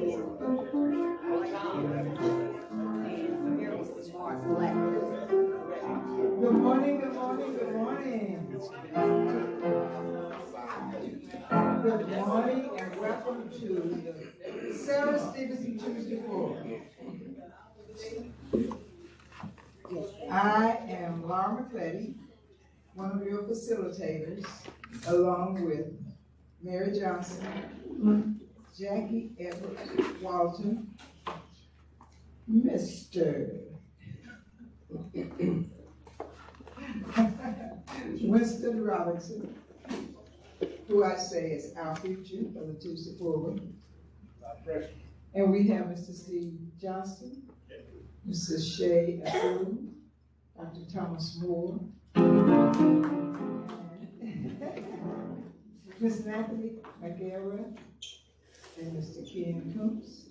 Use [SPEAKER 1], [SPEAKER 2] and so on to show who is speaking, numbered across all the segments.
[SPEAKER 1] Good morning, good morning, good morning. Good morning and welcome to the Sarah Stevenson Tuesday Forum. I am Laura McCletty, one of your facilitators, along with Mary Johnson, Jackie Edwards Walton, Mr. Winston Robinson, who I say is our future for the Tuesday Forum. And we have Mr. Steve Johnston, Mrs. Shay Abu, Dr. Thomas Moore, Ms. Natalie McGarrett, and Mr. Ken Coombs.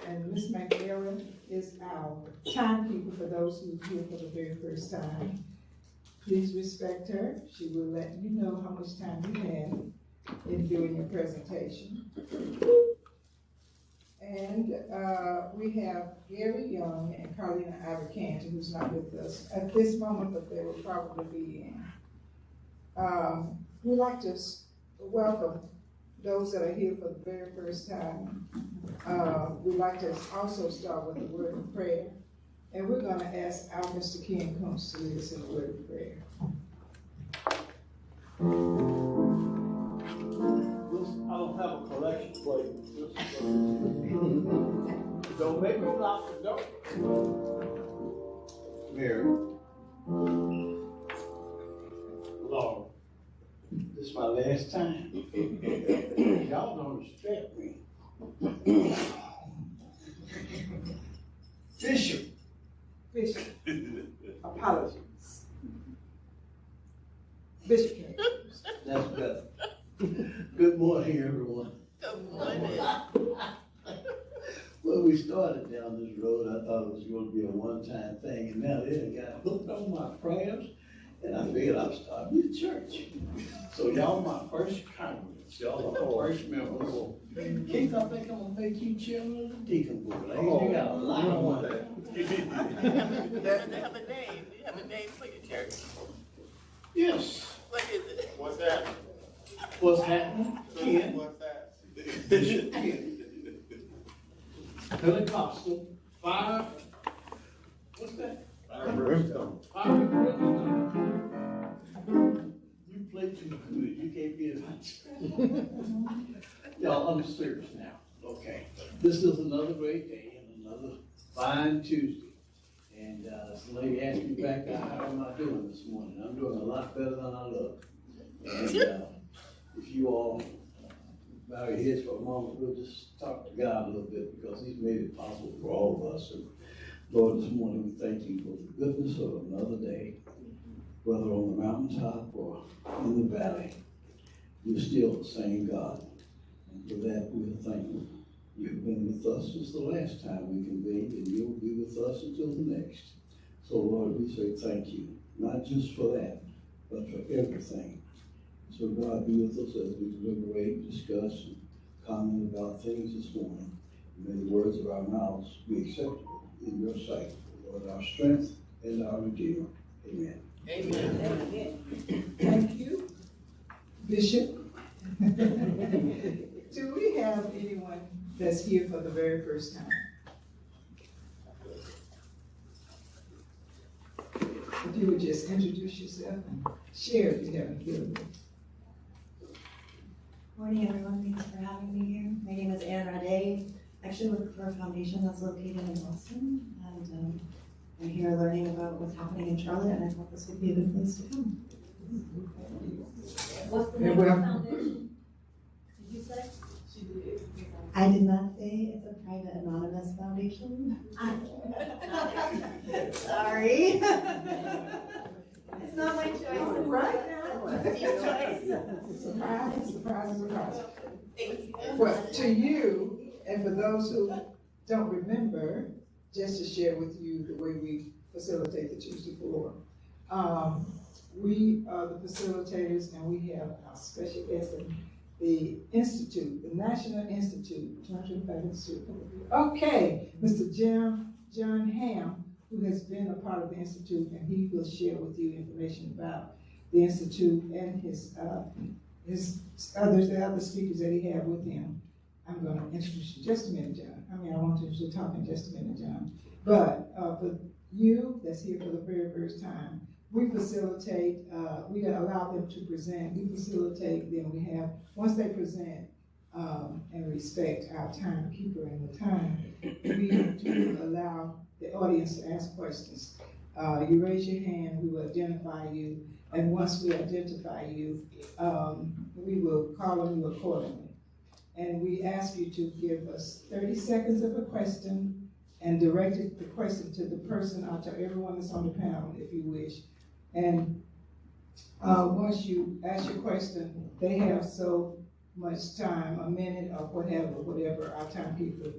[SPEAKER 1] And Ms. McGarrett is our timekeeper for those who are here for the very first time. Please respect her. She will let you know how much time you have in doing your presentation. And we have Gary Young and Carlina Ivercantor, who's not with us at this moment, but they will probably be in. We'd like to welcome those that are here for the very first time. We'd like to also start with a word of prayer. And we're going to ask our Mr. Ken Coombs to lead us in a word of prayer.
[SPEAKER 2] I don't have a collection plate. Don't make me lock the door. Mary, Lord, this is my last time. Y'all don't respect me. Bishop.
[SPEAKER 1] Apologies. Bishop Ken.
[SPEAKER 2] That's better. Good morning, everyone.
[SPEAKER 3] Good morning.
[SPEAKER 2] When we started down this road, I thought it was going to be a one-time thing, and now they got hooked on my prayers, and I figured I'd start a church. So y'all my first converts. Y'all are my first members. Keith, I think I'm going to make you chairman of the deacon board. You got a lot of that.
[SPEAKER 3] They have a name. Do you have a name for your church?
[SPEAKER 2] Yes.
[SPEAKER 3] What is it?
[SPEAKER 4] What's that?
[SPEAKER 2] What's happening? Ken.
[SPEAKER 4] What's that?
[SPEAKER 2] Bishop Ken. Pentecostal. Fire. What's that?
[SPEAKER 4] Fire brimstone.
[SPEAKER 2] Fire brimstone. You play too good. You can't be in my Y'all, I'm serious now. Okay. This is another great day and another fine Tuesday. And this lady asked me back, how am I doing this morning? I'm doing a lot better than I look. And if you all bow your heads for a moment, we'll just talk to God a little bit because He's made it possible for all of us. And Lord, this morning we thank You for the goodness of another day, whether on the mountaintop or in the valley. You're still the same God. And for that, we're thankful. You've been with us since the last time we convened, and You'll be with us until the next. So, Lord, we say thank You, not just for that, but for everything. So, God, be with us as we deliberate, discuss, and comment about things this morning. May the words of our mouths be acceptable in Your sight, Lord, our strength and our Redeemer. Amen.
[SPEAKER 3] Amen.
[SPEAKER 1] Thank you, Bishop. Do we have anyone that's here for the very first time? If you would just introduce yourself and share if you haven't given me.
[SPEAKER 5] Morning, everyone. Thanks for having me here. My name is Anne Rade. I actually work for a foundation that's located in Boston, and I'm here learning about what's happening in Charlotte, and I thought this would be a good place to come.
[SPEAKER 6] What's the name of the foundation? Did you say?
[SPEAKER 5] I did not say it's a private anonymous foundation. Sorry. It's not my choice. It's
[SPEAKER 1] Right
[SPEAKER 5] now.
[SPEAKER 1] now.
[SPEAKER 5] It's your choice.
[SPEAKER 1] Surprise, surprise, surprise. Well, to you, and for those who don't remember, just to share with you the way we facilitate the Tuesday Forum. We are the facilitators, and we have our special guest, and the Institute, the National Institute. Okay, Mr. John Ham, who has been a part of the Institute, and he will share with you information about the Institute and the other speakers that he had with him. I'm going to introduce you in just a minute, John. I want you to talk in just a minute, John. But for you that's here for the very first time, we facilitate, we allow them to present, we facilitate them, we have, once they present, and respect our timekeeper and the time, we do allow the audience to ask questions. You raise your hand, we will identify you, and once we identify you, we will call on you accordingly. And we ask you to give us 30 seconds of a question and direct the question to the person or to everyone that's on the panel, if you wish. And once you ask your question, they have so much time, a minute or whatever our timekeeper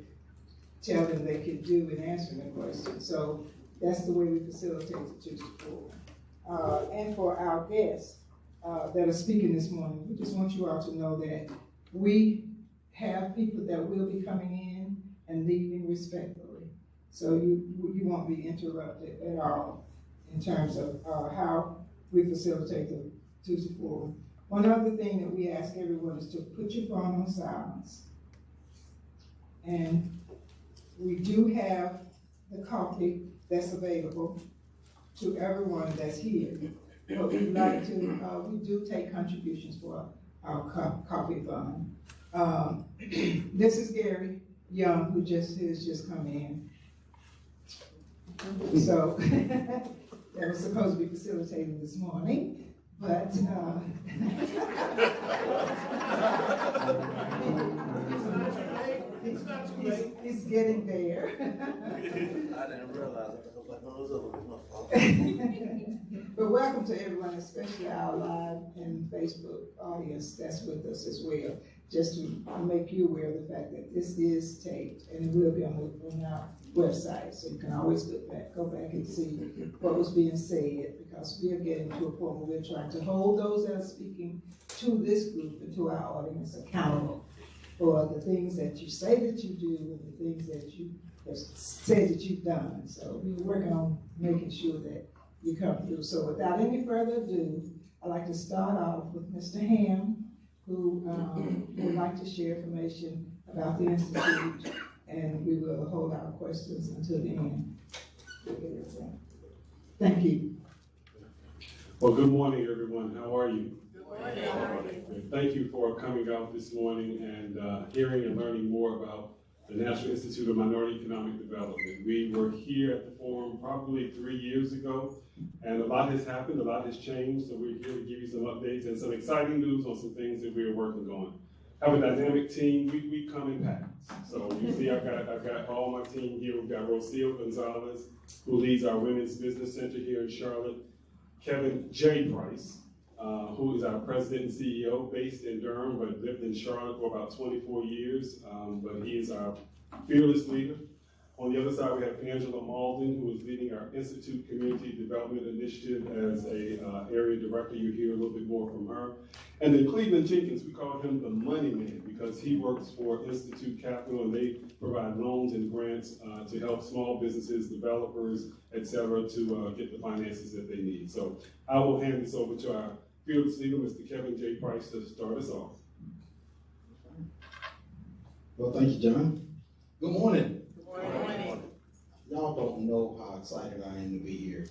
[SPEAKER 1] tell them they can do in answering the question. So that's the way we facilitate the Tuesday Forum. And for our guests that are speaking this morning, we just want you all to know that we have people that will be coming in and leaving respectfully. So you won't be interrupted at all in terms of how we facilitate the Tuesday Forum. One other thing that we ask everyone is to put your phone on silence. And we do have the coffee that's available to everyone that's here. But we'd like to, we do take contributions for our coffee fund. This is Gary Young, who has just come in. So that was supposed to be facilitated this morning, but he's getting there.
[SPEAKER 4] I didn't realize it. I was like, no, it was my fault.
[SPEAKER 1] But welcome to everyone, especially our live and Facebook audience that's with us as well. Just to make you aware of the fact that this is taped and it will be on our website, so you can always go back and see what was being said, because we are getting to a point where we're trying to hold those that are speaking to this group and to our audience accountable for the things that you say that you do and the things that you have said that you've done. So we're working on making sure that you come through. So without any further ado, I'd like to start off with Mr. Ham, who would like to share information about the Institute, and we will hold our questions until the end. Thank you.
[SPEAKER 7] Well, good morning, everyone. How are you?
[SPEAKER 3] Good morning.
[SPEAKER 7] Thank you for coming out this morning and hearing and learning more about the National Institute of Minority Economic Development. We were here at the forum probably 3 years ago, and a lot has happened, a lot has changed, so we're here to give you some updates and some exciting news on some things that we are working on. Have a dynamic team. We come in packs. So you see, I've got all my team here. We've got Rocio Gonzalez, who leads our Women's Business Center here in Charlotte. Kevin J. Price, who is our president and CEO, based in Durham, but lived in Charlotte for about 24 years. But he is our fearless leader. On the other side, we have Angela Malden, who is leading our Institute Community Development Initiative as a area director. You hear a little bit more from her. And then Cleveland Jenkins, we call him the money man because he works for Institute Capital, and they provide loans and grants to help small businesses, developers, et cetera, to get the finances that they need. So I will hand this over to our fearless leader, Mr. Kevin J. Price, to start us off.
[SPEAKER 4] Well, thank you, John. Good morning.
[SPEAKER 3] Good morning.
[SPEAKER 4] Y'all don't know how excited I am to be here.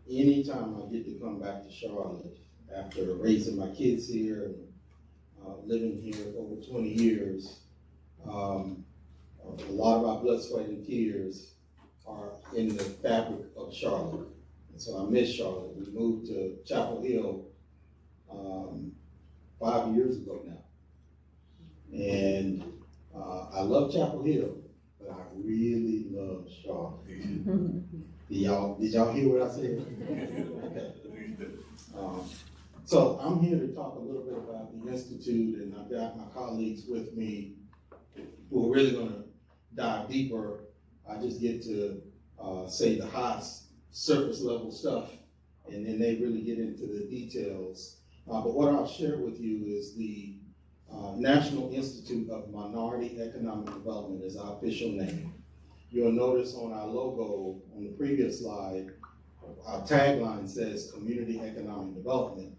[SPEAKER 4] Anytime I get to come back to Charlotte after raising my kids here and living here for over 20 years, a lot of our blood, sweat, and tears are in the fabric of Charlotte. And so I miss Charlotte. We moved to Chapel Hill 5 years ago now. And I love Chapel Hill, but I really love Charlotte. Did y'all hear what I said? Okay. So I'm here to talk a little bit about the Institute, and I've got my colleagues with me who are really gonna dive deeper. I just get to say the high surface level stuff, and then they really get into the details. But what I'll share with you is the National Institute of Minority Economic Development is our official name. You'll notice on our logo on the previous slide, our tagline says Community Economic Development,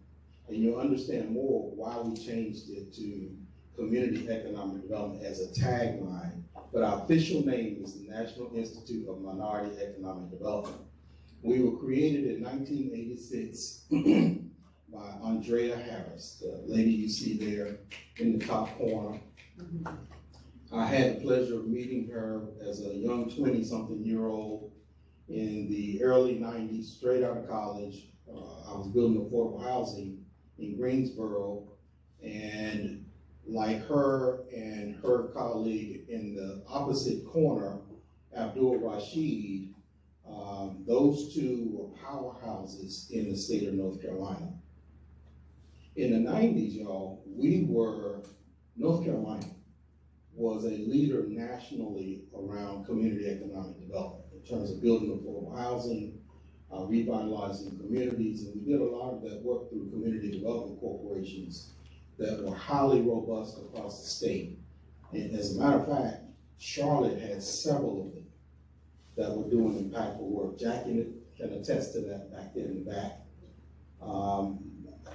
[SPEAKER 4] and you'll understand more why we changed it to Community Economic Development as a tagline. But our official name is the National Institute of Minority Economic Development. We were created in 1986 by Andrea Harris, the lady you see there in the top corner. I had the pleasure of meeting her as a young 20-something-year-old in the early 90s, straight out of college. I was building affordable housing in Greensboro, and like her and her colleague in the opposite corner, Abdul Rashid, those two were powerhouses in the state of North Carolina. In the 90s, y'all, North Carolina was a leader nationally around community economic development in terms of building affordable housing, revitalizing communities, and we did a lot of that work through community development corporations that were highly robust across the state. And as a matter of fact, Charlotte had several of them that were doing impactful work. Jackie can attest to that back there in the back.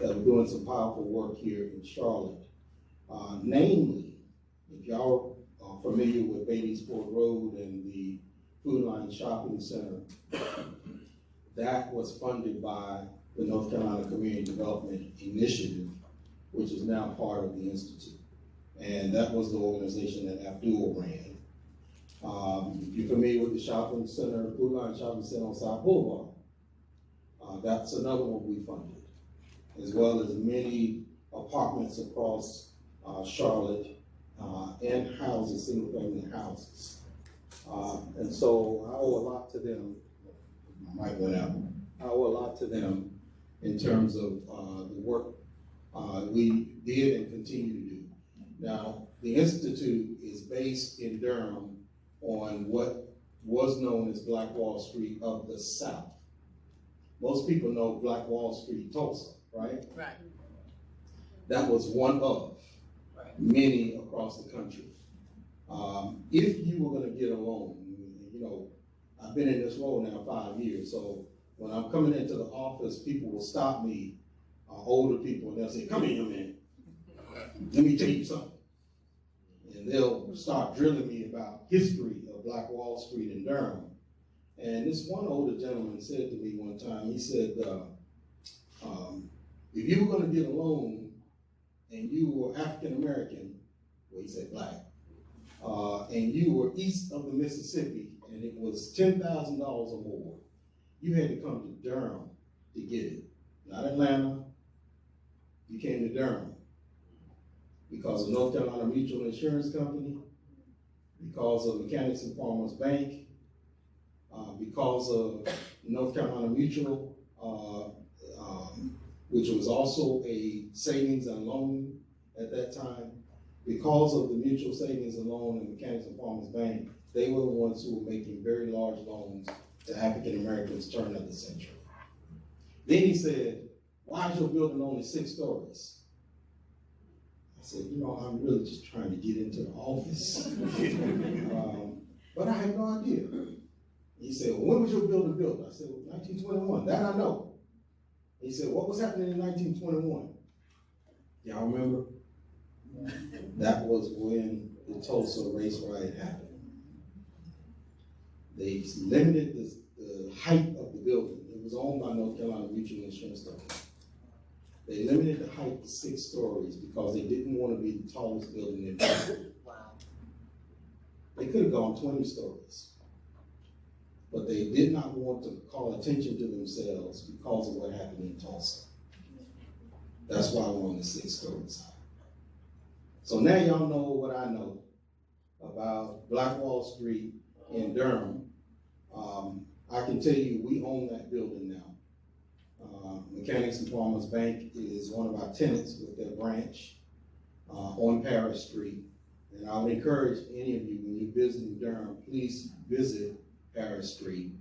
[SPEAKER 4] That were doing some powerful work here in Charlotte. Namely, if y'all are familiar with Beatty's Ford Road and the Food Line Shopping Center, that was funded by the North Carolina Community Development Initiative, which is now part of the Institute. And that was the organization that Abdul ran. If you're familiar with the shopping center, Food Line Shopping Center on South Boulevard, that's another one we funded, as well as many apartments across Charlotte and houses, single-family houses. And so I owe a lot to them. My mic went out. I owe a lot to them in terms of the work we did and continue to do. Now, the Institute is based in Durham on what was known as Black Wall Street of the South. Most people know Black Wall Street, Tulsa, right?
[SPEAKER 3] Right.
[SPEAKER 4] That was one of many across the country. If you were going to get a loan, you know, I've been in this role now 5 years, so when I'm coming into the office, people will stop me, older people, and they'll say, "Come here, man, let me tell you something." And they'll start drilling me about history of Black Wall Street in Durham. And this one older gentleman said to me one time, he said, if you were going to get a loan and you were African American, well, he said black, and you were east of the Mississippi and it was $10,000 or more, you had to come to Durham to get it. Not Atlanta, you came to Durham because of North Carolina Mutual Insurance Company, because of Mechanics and Farmers Bank, because of North Carolina Mutual, which was also a savings and loan at that time. Because of the Mutual Savings and Loan and Mechanics and Farmers Bank, they were the ones who were making very large loans to African Americans turn of the century. Then he said, "Why is your building only 6 stories?" I said, "You know, I'm really just trying to get into the office." But I had no idea. He said, "Well, when was your building built?" I said, "Well, 1921, that I know." He said, "What was happening in 1921? Y'all remember? That was when the Tulsa race riot happened. They limited the height of the building. It was owned by North Carolina Mutual Insurance Company. They limited the height to 6 stories because they didn't want to be the tallest building in town.
[SPEAKER 3] Wow.
[SPEAKER 4] They could have gone 20 stories. But they did not want to call attention to themselves because of what happened in Tulsa. That's why we're on the 6 stories high. So now y'all know what I know about Black Wall Street in Durham. I can tell you we own that building now. Mechanics and Farmers Bank is one of our tenants with their branch on Parish Street. And I would encourage any of you, when you're visiting Durham, please visit Parish Street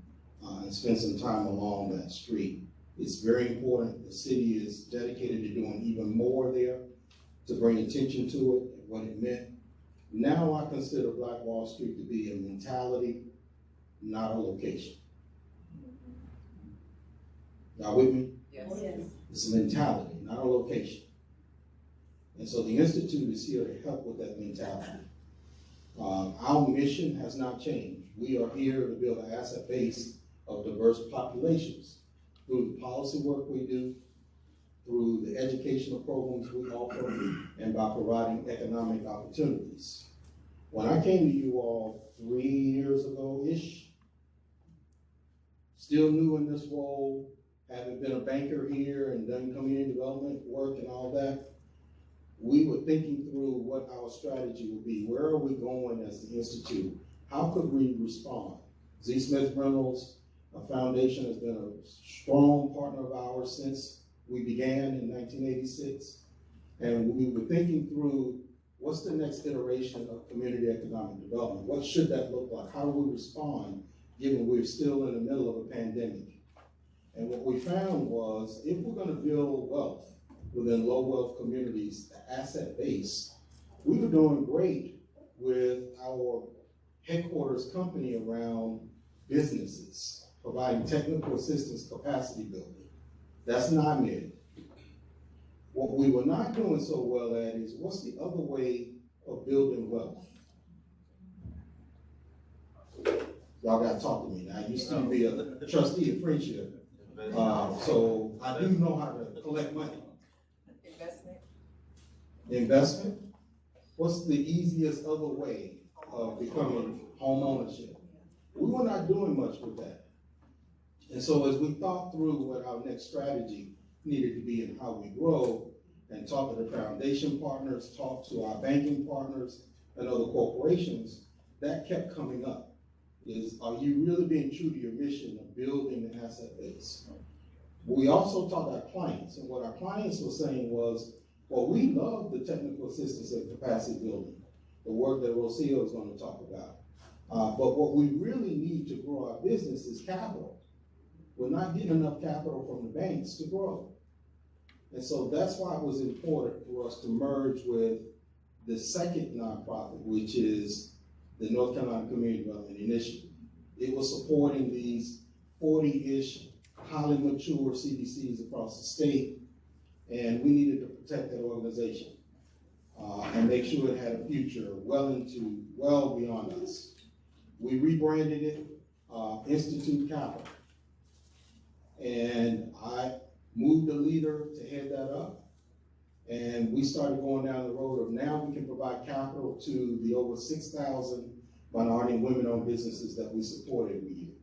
[SPEAKER 4] and spend some time along that street. It's very important. The city is dedicated to doing even more there to bring attention to it and what it meant. Now I consider Black Wall Street to be a mentality, not a location. Y'all with me?
[SPEAKER 3] Yes.
[SPEAKER 4] It's a mentality, not a location. And so the Institute is here to help with that mentality. Our mission has not changed. We are here to build an asset base of diverse populations through the policy work we do, through the educational programs we offer, and by providing economic opportunities. When I came to you all 3 years ago-ish, still new in this role, having been a banker here and done community development work and all that, we were thinking through what our strategy would be. Where are we going as the Institute? How could we respond? Z. Smith Reynolds Foundation has been a strong partner of ours since we began in 1986. And we were thinking through what's the next iteration of community economic development? What should that look like? How do we respond given we're still in the middle of a pandemic? And what we found was if we're going to build wealth within low wealth communities, the asset base, we were doing great with our headquarters company around businesses, providing technical assistance capacity building. That's NIMED. What we were not doing so well at is what's the other way of building wealth? Y'all gotta talk to me now. I used to be a trustee of Friendship. So I do know how to collect money. Investment? What's the easiest other way of becoming home ownership? We were not doing much with that. And so as we thought through what our next strategy needed to be and how we grow, and talk to the foundation partners, talk to our banking partners and other corporations, that kept coming up. Is, are you really being true to your mission of building an asset base? We also talked to our clients, and what our clients were saying was, well, we love the technical assistance and capacity building, the work that Rocio is going to talk about. But what we really need to grow our business is capital. We're not getting enough capital from the banks to grow. And so that's why it was important for us to merge with the second nonprofit, which is the North Carolina Community Development Initiative. It was supporting these 40-ish highly mature CDCs across the state, and we needed to protect that organization and make sure it had a future well beyond us. We rebranded it Institute Capital, and I moved a leader to head that up, and we started going down the road of now we can provide capital to the over 6,000 minority and women-owned businesses that we support every year.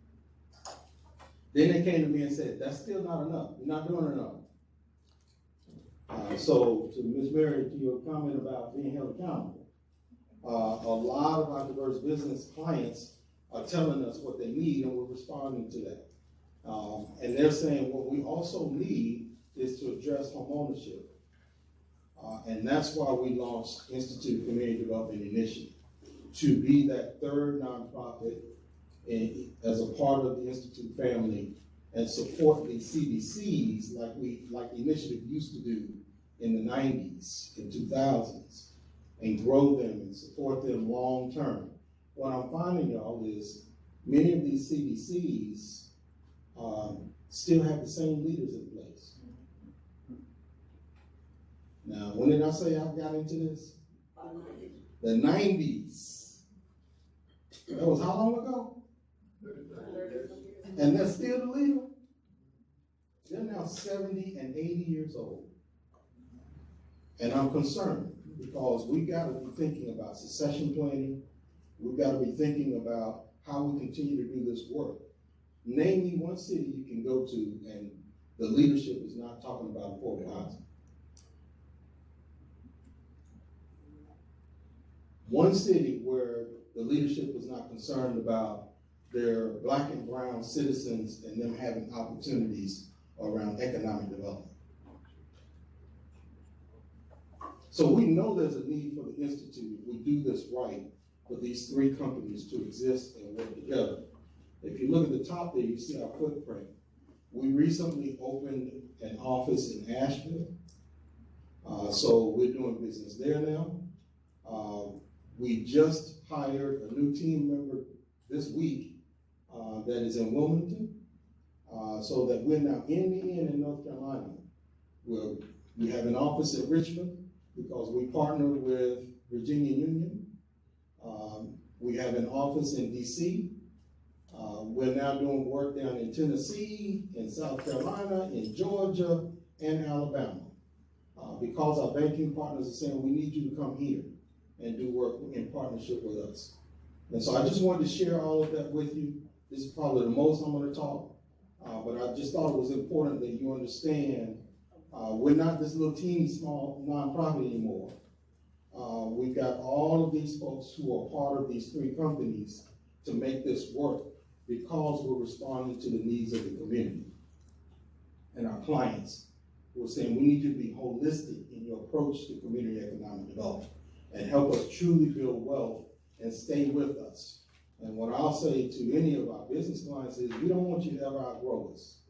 [SPEAKER 4] Then they came to me and said, that's still not enough. You're not doing enough. So to Ms. Mary, to your comment about being held accountable, a lot of our diverse business clients are telling us what they need, and we're responding to that. And they're saying what we also need is to address home ownership. And that's why we launched Institute Community Development Initiative, to be that third nonprofit as a part of the Institute family and support the CDCs like the initiative used to do in the 90s and 2000s, and grow them and support them long term. What I'm finding, y'all, is many of these CDCs still have the same leaders in place. Now, when did I say I got into this? The 90s. That was how long ago? And they're still the leader. They're now 70 and 80 years old. And I'm concerned because we've got to be thinking about succession planning. We've got to be thinking about how we continue to do this work. Name me one city you can go to and the leadership is not talking about affordable housing. One city where the leadership is not concerned about their Black and brown citizens and them having opportunities around economic development. So we know there's a need for the Institute, if we do this right, for these three companies to exist and work together. If you look at the top there, you see our footprint. We recently opened an office in Asheville, so we're doing business there now. We just hired a new team member this week that is in Wilmington, so that we're now in North Carolina. We have an office in Richmond because we partner with Virginia Union. We have an office in DC. We're now doing work down in Tennessee, in South Carolina, in Georgia, and Alabama. Because our banking partners are saying, we need you to come here and do work in partnership with us. And so I just wanted to share all of that with you. This is probably the most I'm going to talk, but I just thought it was important that you understand we're not this little teeny small nonprofit anymore. We've got all of these folks who are part of these 3 companies to make this work because we're responding to the needs of the community and our clients. We're saying we need you to be holistic in your approach to community economic development and help us truly build wealth and stay with us. And what I'll say to any of our business clients is we don't want you to ever outgrow us.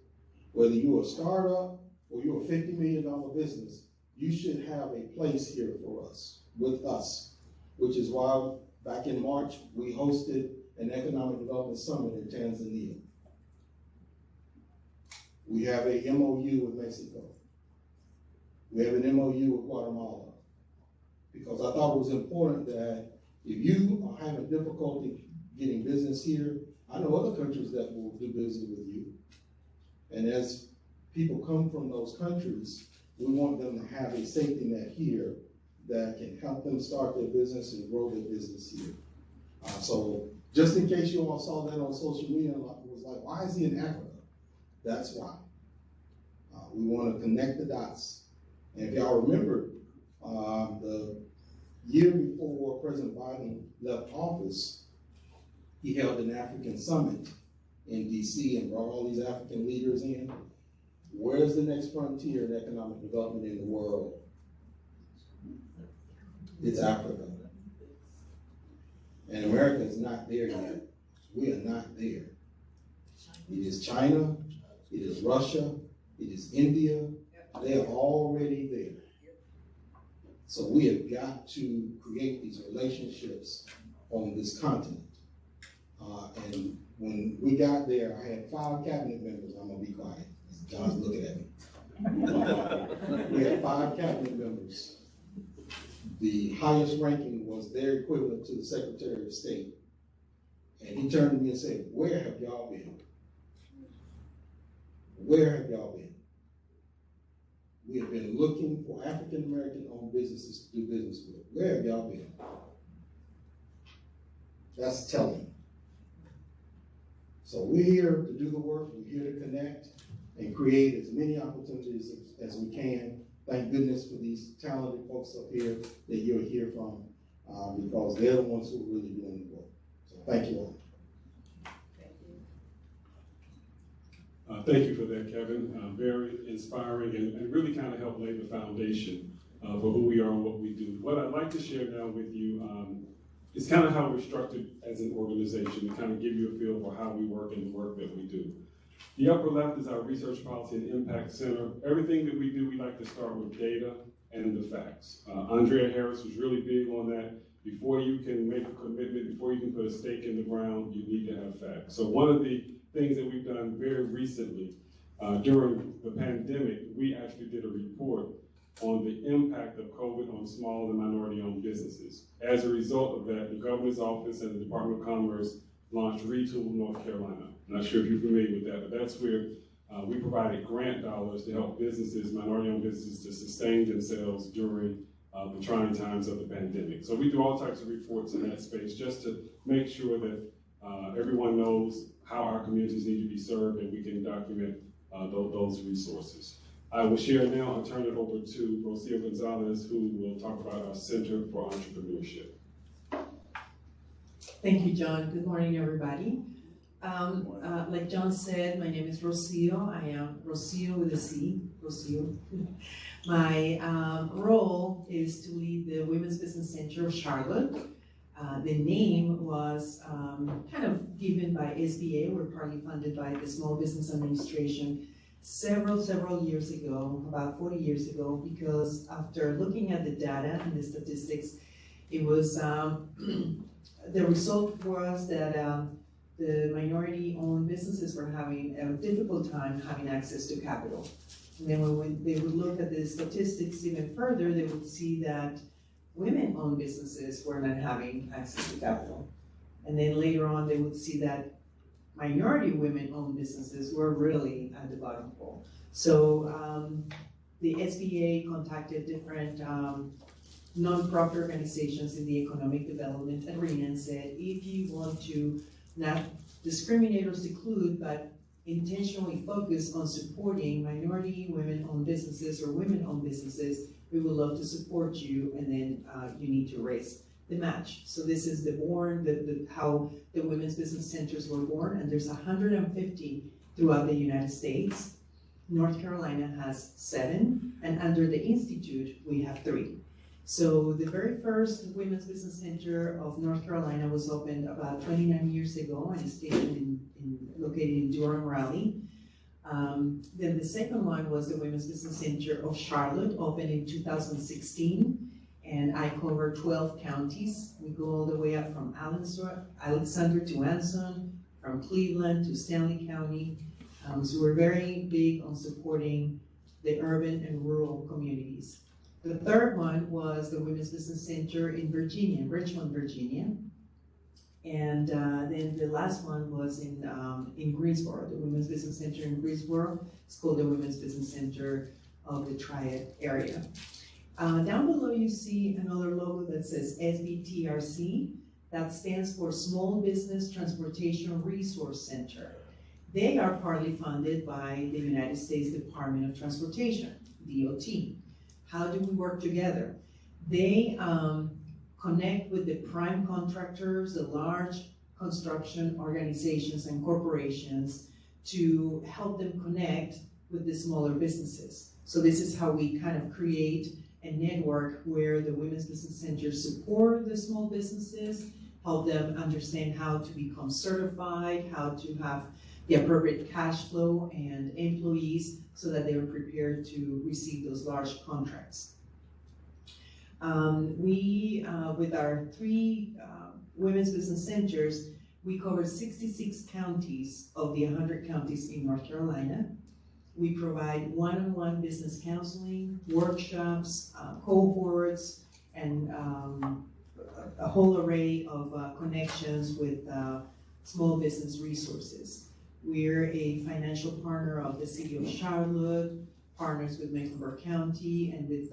[SPEAKER 4] Whether you're a startup or you're a $50 million business, you should have a place here for us, with us, which is why back in March, we hosted an economic development summit in Tanzania. We have a MOU with Mexico. We have an MOU with Guatemala. Because I thought it was important that if you are having difficulty getting business here, I know other countries that will do business with you. And as people come from those countries, we want them to have a safety net here that can help them start their business and grow their business here. So just in case you all saw that on social media and was like, why is he in Africa? That's why. We want to connect the dots. And if y'all remember, the year before President Biden left office, he held an African summit in DC and brought all these African leaders in. Where's the next frontier in economic development in the world? It's Africa. And America is not there yet. We are not there. It is China, it is Russia, it is India. They are already there. So we have got to create these relationships on this continent. And when we got there, I had 5 cabinet members. I'm gonna be quiet. John's looking at me. We had 5 cabinet members. The highest ranking was their equivalent to the Secretary of State. And he turned to me and said, where have y'all been? Where have y'all been? We have been looking for African-American owned businesses to do business with. Where have y'all been? That's telling. So we're here to do the work, we're here to connect and create as many opportunities as we can. Thank goodness for these talented folks up here that you'll hear from because they're the ones who are really doing the work. So thank you all.
[SPEAKER 7] Thank you for that, Kevin. Very inspiring and really kind of helped lay the foundation for who we are and what we do. What I'd like to share now with you is kind of how we're structured as an organization to kind of give you a feel for how we work and the work that we do. The upper left is our Research Policy and Impact Center. Everything that we do, we like to start with data and the facts. Andrea Harris was really big on that. Before you can make a commitment, before you can put a stake in the ground, you need to have facts. So one of the things that we've done very recently, during the pandemic, we actually did a report on the impact of COVID on small and minority-owned businesses. As a result of that, the Governor's Office and the Department of Commerce launched Retool North Carolina. I'm not sure if you're familiar with that, but that's where we provided grant dollars to help businesses, minority-owned businesses, to sustain themselves during the trying times of the pandemic. So we do all types of reports in that space just to make sure that everyone knows how our communities need to be served and we can document those resources. I will share now and turn it over to Rocio Gonzalez, who will talk about our Center for Entrepreneurship.
[SPEAKER 3] Thank you, John. Good morning, everybody. Like John said, my name is Rocio. I am Rocio with a C, Rocio. My role is to lead the Women's Business Center of Charlotte. The name was kind of given by SBA. We're partly funded by the Small Business Administration. several years ago, about 40 years ago, because after looking at the data and the statistics, it was, the result was that the minority-owned businesses were having a difficult time having access to capital. And then when they would look at the statistics even further, they would see that women-owned businesses were not having access to capital. And then later on, they would see that minority women-owned businesses were really at the bottom pole. So the SBA contacted different non-profit organizations in the economic development arena and said, if you want to not discriminate or seclude, but intentionally focus on supporting minority women-owned businesses or women-owned businesses, we would love to support you, and then you need to raise the match. So this is how the Women's Business Centers were born, and there's 150 throughout the United States. North Carolina has 7, and under the Institute, we have 3. So the very first Women's Business Center of North Carolina was opened about 29 years ago, and it's located in Durham, Raleigh. Then the second one was the Women's Business Center of Charlotte, opened in 2016. And I cover 12 counties. We go all the way up from Alexander to Anson, from Cleveland to Stanley County. So we're very big on supporting the urban and rural communities. The third one was the Women's Business Center in Virginia, Richmond, Virginia. And then the last one was in Greensboro, the Women's Business Center in Greensboro. It's called the Women's Business Center of the Triad area. Down below you see another logo that says SBTRC. That stands for Small Business Transportation Resource Center. They are partly funded by the United States Department of Transportation, DOT. How do we work together? They connect with the prime contractors, the large construction organizations and corporations, to help them connect with the smaller businesses. So this is how we kind of create a network where the Women's Business Centers support the small businesses, help them understand how to become certified, how to have the appropriate cash flow and employees so that they are prepared to receive those large contracts. With our 3 Women's Business Centers, we cover 66 counties of the 100 counties in North Carolina. We provide one-on-one business counseling, workshops, cohorts, and a whole array of connections with small business resources. We're a financial partner of the City of Charlotte, partners with Mecklenburg County, and with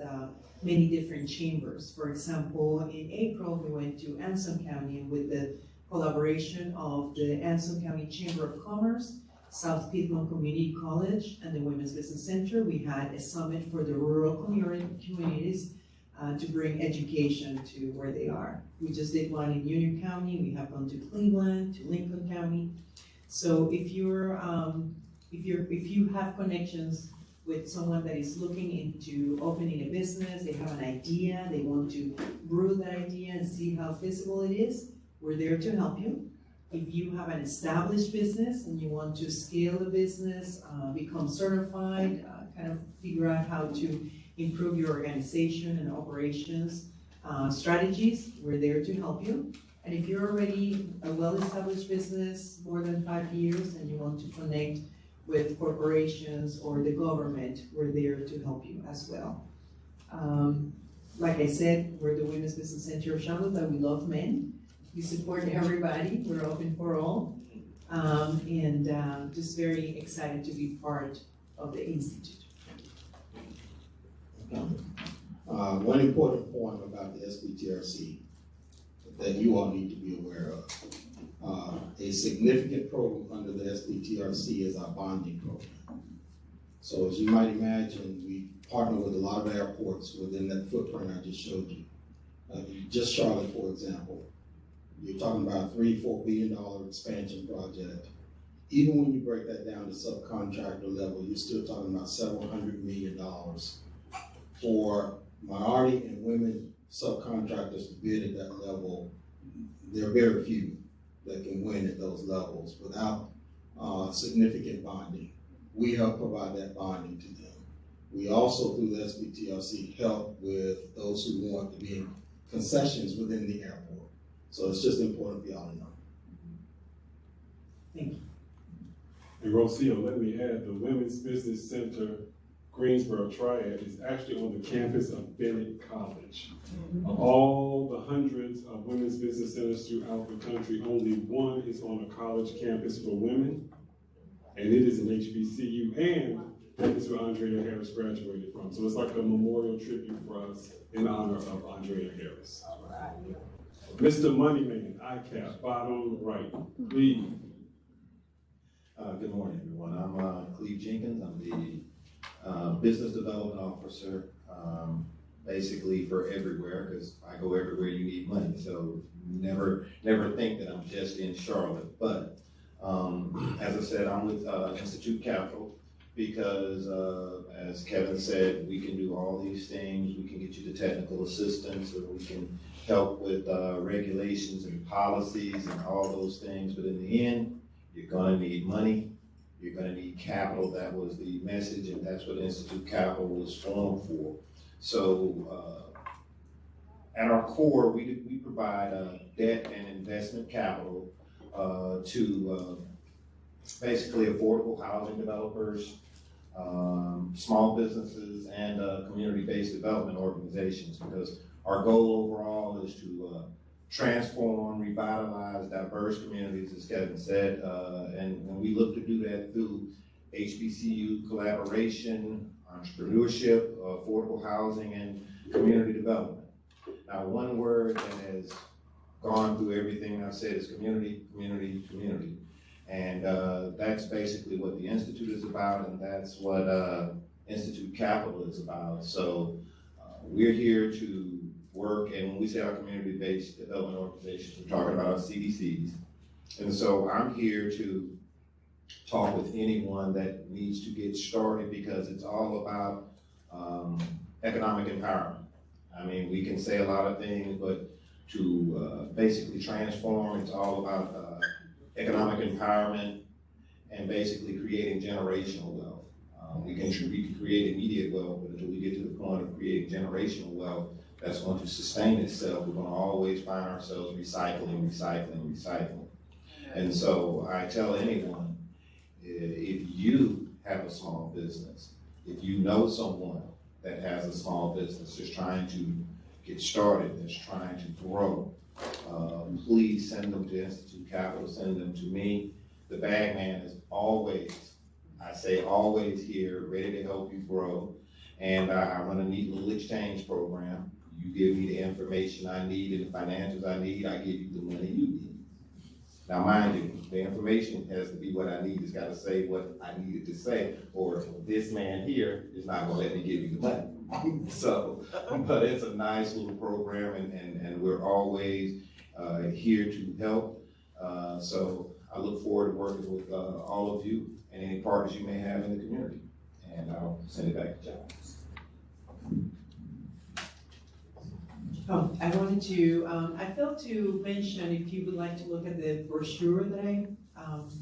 [SPEAKER 3] many different chambers. For example, in April, we went to Anson County, and with the collaboration of the Anson County Chamber of Commerce, South Piedmont Community College, and the Women's Business Center, we had a summit for the rural communities to bring education to where they are. We just did one in Union County. We have gone to Cleveland, to Lincoln County. So if you have connections with someone that is looking into opening a business, they have an idea, they want to brew that idea and see how feasible it is, we're there to help you. If you have an established business and you want to scale the business, become certified, kind of figure out how to improve your organization and operations strategies, we're there to help you. And if you're already a well-established business, more than 5 years, and you want to connect with corporations or the government, we're there to help you as well. Like I said, we're the Women's Business Center of Charlotte, but we love men. We support everybody. We're open for all. And just very excited to be part of the Institute.
[SPEAKER 4] One important point about the SBTRC that you all need to be aware of. A significant program under the SBTRC is our bonding program. So as you might imagine, we partner with a lot of airports within that footprint I just showed you. Just Charlotte, for example. You're talking about a $3-4 billion expansion project. Even when you break that down to subcontractor level, you're still talking about several $100 million for minority and women subcontractors to bid at that level. There are very few that can win at those levels without significant bonding. we help provide that bonding to them. We also, through the SBTLC, help with those who want to be in concessions within the airport. So it's just important for y'all to know.
[SPEAKER 3] Thank you.
[SPEAKER 7] And Rocio, let me add, the Women's Business Center Greensboro Triad is actually on the campus of Bennett College. Of all the hundreds of women's business centers throughout the country, only one is on a college campus for women, and it is an HBCU, and that is where Andrea Harris graduated from. So it's like a memorial tribute for us in honor of Andrea Harris. Mr. Moneyman, ICAP, bottom right, please.
[SPEAKER 8] Good morning, everyone. I'm Cleve Jenkins. I'm the Business Development Officer, basically for everywhere, because I go everywhere you need money. So never think that I'm just in Charlotte. But as I said, I'm with Institute Capital because, as Kevin said, we can do all these things. We can get you the technical assistance, or we can help with regulations and policies and all those things. But in the end, you're going to need money. You're going to need capital. That was the message, and that's what Institute Capital was formed for. So at our core, we provide debt and investment capital to basically affordable housing developers, small businesses, and community-based development organizations, because our goal overall is to transform, revitalize diverse communities, as Kevin said, and we look to do that through HBCU collaboration, entrepreneurship, affordable housing, and community development. Now, one word that has gone through everything I've said is community, community, community. And that's basically what the Institute is about, and that's what Institute Capital is about. So we're here to work, and when we say our community-based development organizations, we're talking about our CDCs. And so I'm here to talk with anyone that needs to get started, because it's all about economic empowerment. I mean, we can say a lot of things, but to basically transform, it's all about economic empowerment and basically creating generational wealth. We can create immediate wealth, but until we get to the point of creating generational wealth that's going to sustain itself, we're going to always find ourselves recycling. And so I tell anyone, if you have a small business, if you know someone that has a small business that's trying to get started, that's trying to grow, please send them to Institute Capital, send them to me. The bag man is always, I say always, here, ready to help you grow. And I run a neat little exchange program. You give me the information I need and the financials I need, I give you the money you need. Now, mind you, the information has to be what I need. It's got to say what I needed to say, or this man here is not going to let me give you the money. So, but it's a nice little program, and we're always here to help. So I look forward to working with all of you and any partners you may have in the community. And I'll send it back to John.
[SPEAKER 3] Oh, I wanted to, I failed to mention, if you would like to look at the brochure that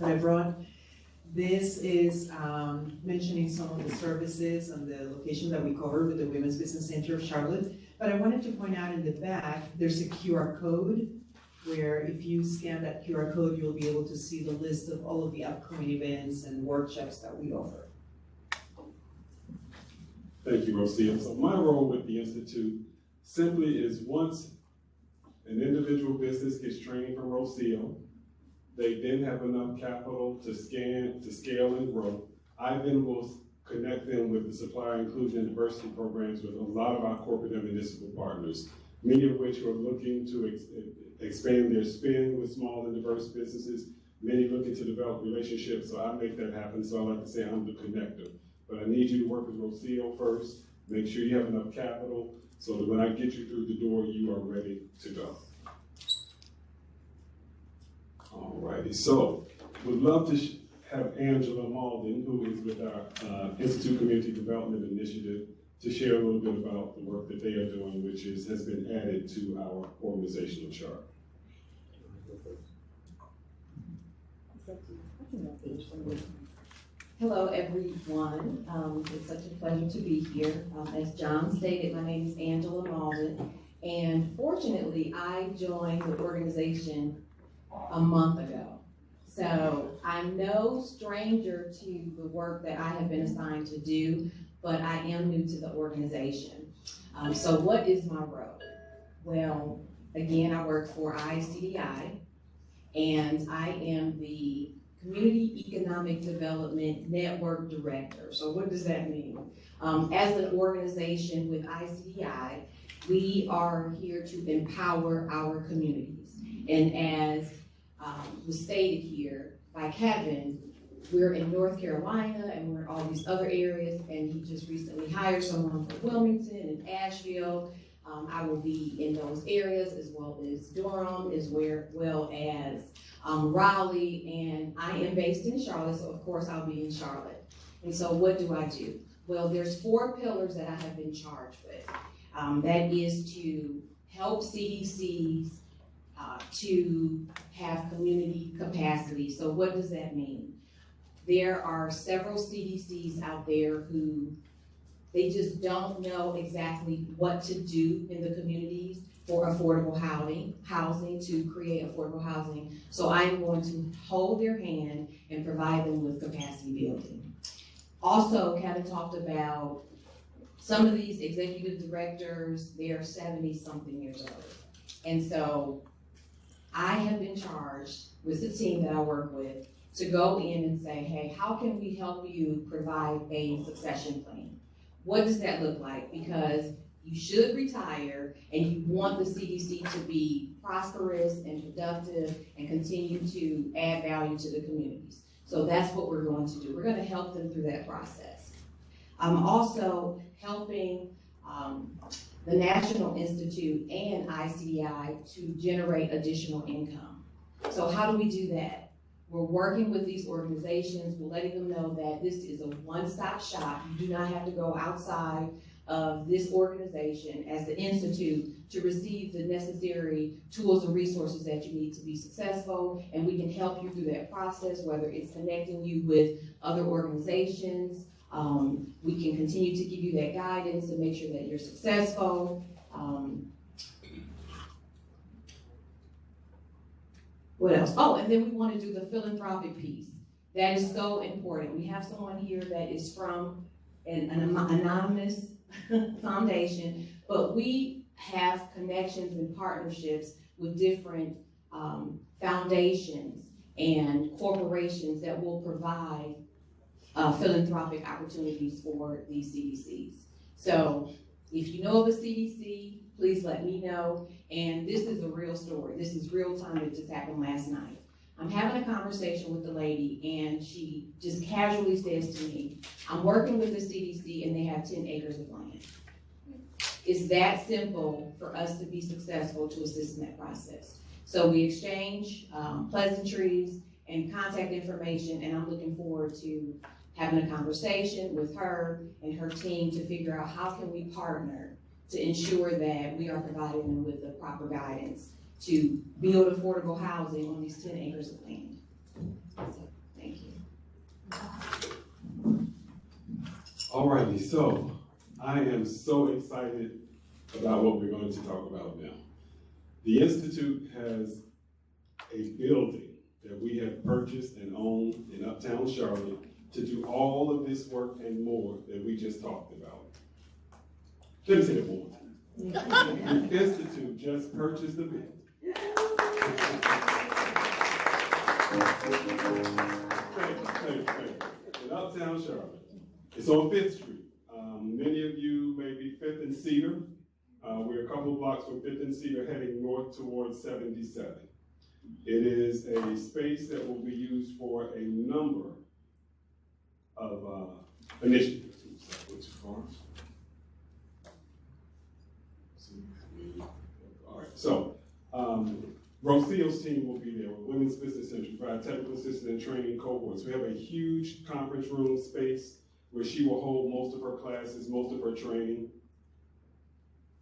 [SPEAKER 3] I brought. This is mentioning some of the services and the locations that we cover with the Women's Business Center of Charlotte. But I wanted to point out in the back, there's a QR code where if you scan that QR code, you'll be able to see the list of all of the upcoming events and workshops that we offer.
[SPEAKER 7] Thank you, Rocio. So my role with the Institute simply is, once an individual business gets training from Rocio, they then have enough capital to scale and grow. I then will connect them with the supplier inclusion and diversity programs with a lot of our corporate and municipal partners, many of which are looking to expand their spend with small and diverse businesses, many looking to develop relationships, so I make that happen. So I like to say I'm the connector. But I need you to work with Rocio first, make sure you have enough capital, so that when I get you through the door, you are ready to go. Alrighty, so would love to have Angela Malden, who is with our Institute Community Development Initiative, to share a little bit about the work that they are doing, which has been added to our organizational chart.
[SPEAKER 9] Hello, everyone. It's such a pleasure to be here. As John stated, my name is Angela Malden, and fortunately, I joined the organization a month ago. So I'm no stranger to the work that I have been assigned to do, but I am new to the organization. So what is my role? Well, again, I work for ICDI, and I am the Community Economic Development Network Director. So what does that mean? As an organization with ICDI, we are here to empower our communities. And as was stated here by Kevin, we're in North Carolina and we're in all these other areas, and he just recently hired someone from Wilmington and Asheville. I will be in those areas, as well as Durham, as well as Raleigh, and I am based in Charlotte, so of course I'll be in Charlotte. And so what do I do? Well, there's 4 pillars that I have been charged with. That is to help CDCs to have community capacity. So what does that mean? There are several CDCs out there who they just don't know exactly what to do in the communities for affordable housing, to create affordable housing. So I'm going to hold their hand and provide them with capacity building. Also, Kevin talked about some of these executive directors, they are 70-something years old. And so I have been charged with the team that I work with to go in and say, hey, how can we help you provide a succession plan? What does that look like? Because you should retire and you want the CDC to be prosperous and productive and continue to add value to the communities. So that's what we're going to do. We're going to help them through that process. I'm also helping the National Institute and ICDI to generate additional income. So how do we do that? We're working with these organizations. We're letting them know that this is a one-stop shop. You do not have to go outside of this organization as the Institute to receive the necessary tools and resources that you need to be successful, and we can help you through that process, whether it's connecting you with other organizations. We can continue to give you that guidance to make sure that you're successful. What else? Oh, and then we want to do the philanthropic piece. That is so important. We have someone here that is from an anonymous foundation, but we have connections and partnerships with different foundations and corporations that will provide philanthropic opportunities for these CDCs. So if you know of a CDC, please let me know. And this is a real story. This is real time. It just happened last night. I'm having a conversation with the lady, and she just casually says to me, I'm working with the CDC and they have 10 acres of land. It's that simple for us to be successful to assist in that process. So we exchange pleasantries and contact information, and I'm looking forward to having a conversation with her and her team to figure out how can we partner to ensure that we are providing them with the proper guidance to build affordable housing on these 10 acres of land. So, thank you.
[SPEAKER 7] All righty, so I am so excited about what we're going to talk about now. The Institute has a building that we have purchased and owned in Uptown Charlotte to do all of this work and more that we just talked about. Let me say that one more time. The Institute just purchased the building. Thank you. In Uptown Charlotte. It's on 5th Street. Many of you may be 5th and Cedar. We're a couple blocks from 5th and Cedar heading north towards 77. It is a space that will be used for a number of initiatives. Too far? All right, so Rosillo's team will be there with Women's Business Center, provide technical assistance and training cohorts. We have a huge conference room space where she will hold most of her classes, most of her training.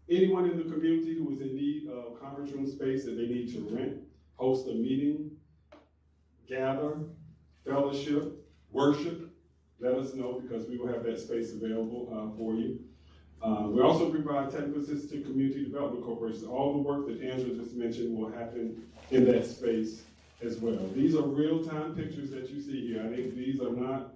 [SPEAKER 7] Anyone in the community who is in need of conference room space that they need to rent, host a meeting, gather, fellowship, worship, let us know because we will have that space available for you. We also provide technical assistance to community development corporations. All the work that Angela just mentioned will happen in that space as well. These are real-time pictures that you see here. I think these are not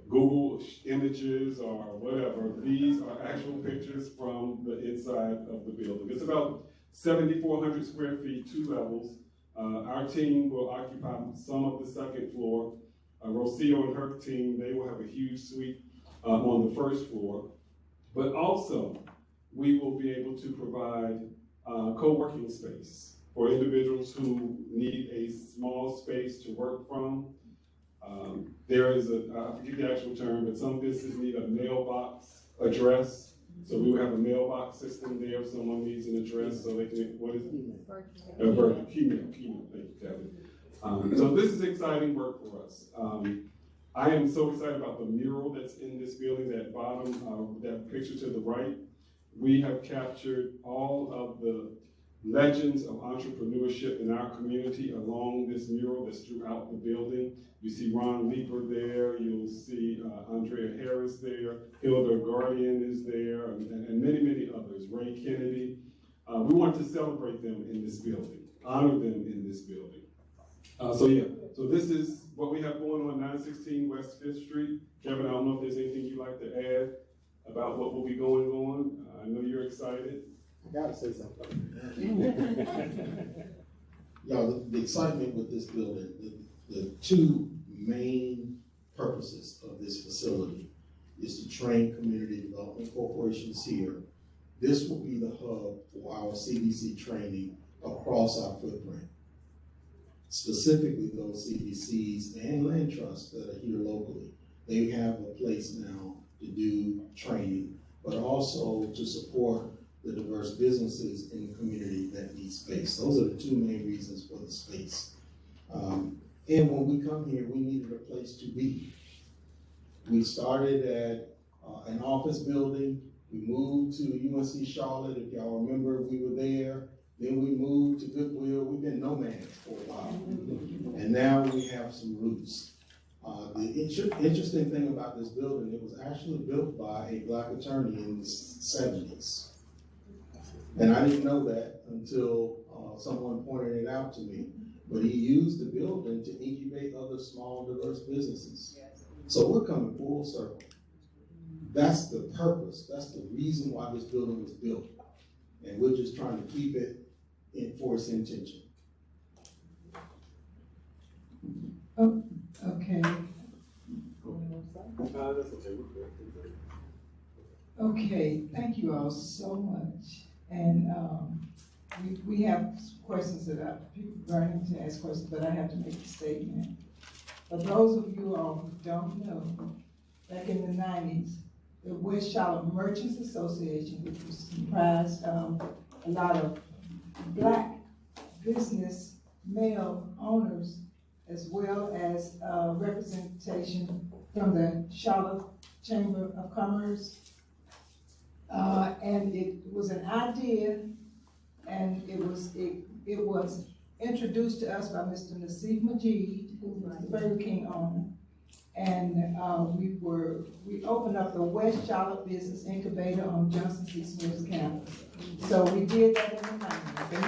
[SPEAKER 7] Google images or whatever. These are actual pictures from the inside of the building. It's about 7,400 square feet, 2 levels. Our team will occupy some of the second floor. Rocio and her team, they will have a huge suite on the first floor. But also, we will be able to provide co-working space for individuals who need a small space to work from. There is I forget the actual term, but some businesses need a mailbox address. So we will have a mailbox system there if someone needs an address so they can, what is it? Keymail, thank you, Kevin. So this is exciting work for us. I am so excited about the mural that's in this building, that bottom, that picture to the right. We have captured all of the legends of entrepreneurship in our community along this mural that's throughout the building. You see Ron Leeper there, you'll see Andrea Harris there, Hilda Guardian is there, and many, many others, Ray Kennedy. We want to celebrate them in this building, honor them in this building. So this is what we have going on 916 West 5th Street. Kevin, I don't know if there's anything you'd like to add about what will be going on. I know you're excited.
[SPEAKER 4] I gotta say something. The excitement with this building, the two main purposes of this facility is to train community development corporations here. This will be the hub for our CDC training across our footprint. Specifically those CDCs and land trusts that are here locally. They have a place now to do training, but also to support the diverse businesses in the community that need space. Those are the two main reasons for the space. And when we come here, we needed a place to be. We started at an office building. We moved to UNC Charlotte. If y'all remember, we were there. Then we moved to Goodwill. We've been nomads for a while. And now we have some roots. The interesting thing about this building, it was actually built by a Black attorney in the 70s. And I didn't know that until someone pointed it out to me. But he used the building to incubate other small, diverse businesses. So we're coming full circle. That's the purpose. That's the reason why this building was built. And we're just trying to keep it for its intention.
[SPEAKER 1] Oh, okay. Okay, thank you all so much. And we have questions that people are burning to ask questions, but I have to make a statement. For those of you all who don't know, back in the 90s, the West Charlotte Merchants Association, which was comprised of a lot of Black business male owners, as well as representation from the Charlotte Chamber of Commerce. And it was an idea, and it was introduced to us by Mr. Nassif Majid, who was the Burger King owner. And we opened up the West Charlotte Business Incubator on Johnson C. Smith's campus. So we did that in the 90s. And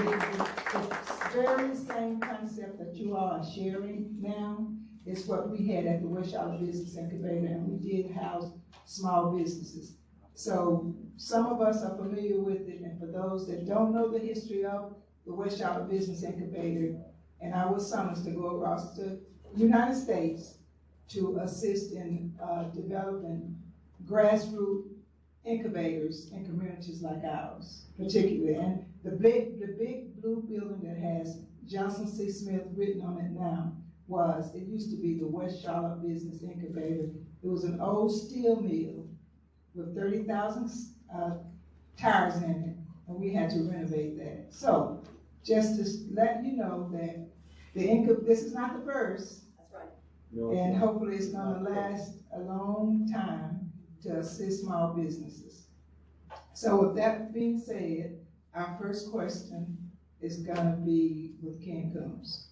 [SPEAKER 1] the very same concept that you all are sharing now is what we had at the West Charlotte Business Incubator, and we did house small businesses. So some of us are familiar with it, and for those that don't know the history of the West Charlotte Business Incubator, and I was summoned to go across the United States to assist in developing grassroots incubators in communities like ours, particularly. And the big blue building that has Johnson C. Smith written on it now it used to be the West Charlotte Business Incubator. It was an old steel mill with 30,000 tires in it, and we had to renovate that. So, just to let you know that this is not the first.
[SPEAKER 6] That's right.
[SPEAKER 1] And hopefully it's gonna last a long time to assist small businesses. So with that being said, our first question is gonna be with Ken Coombs.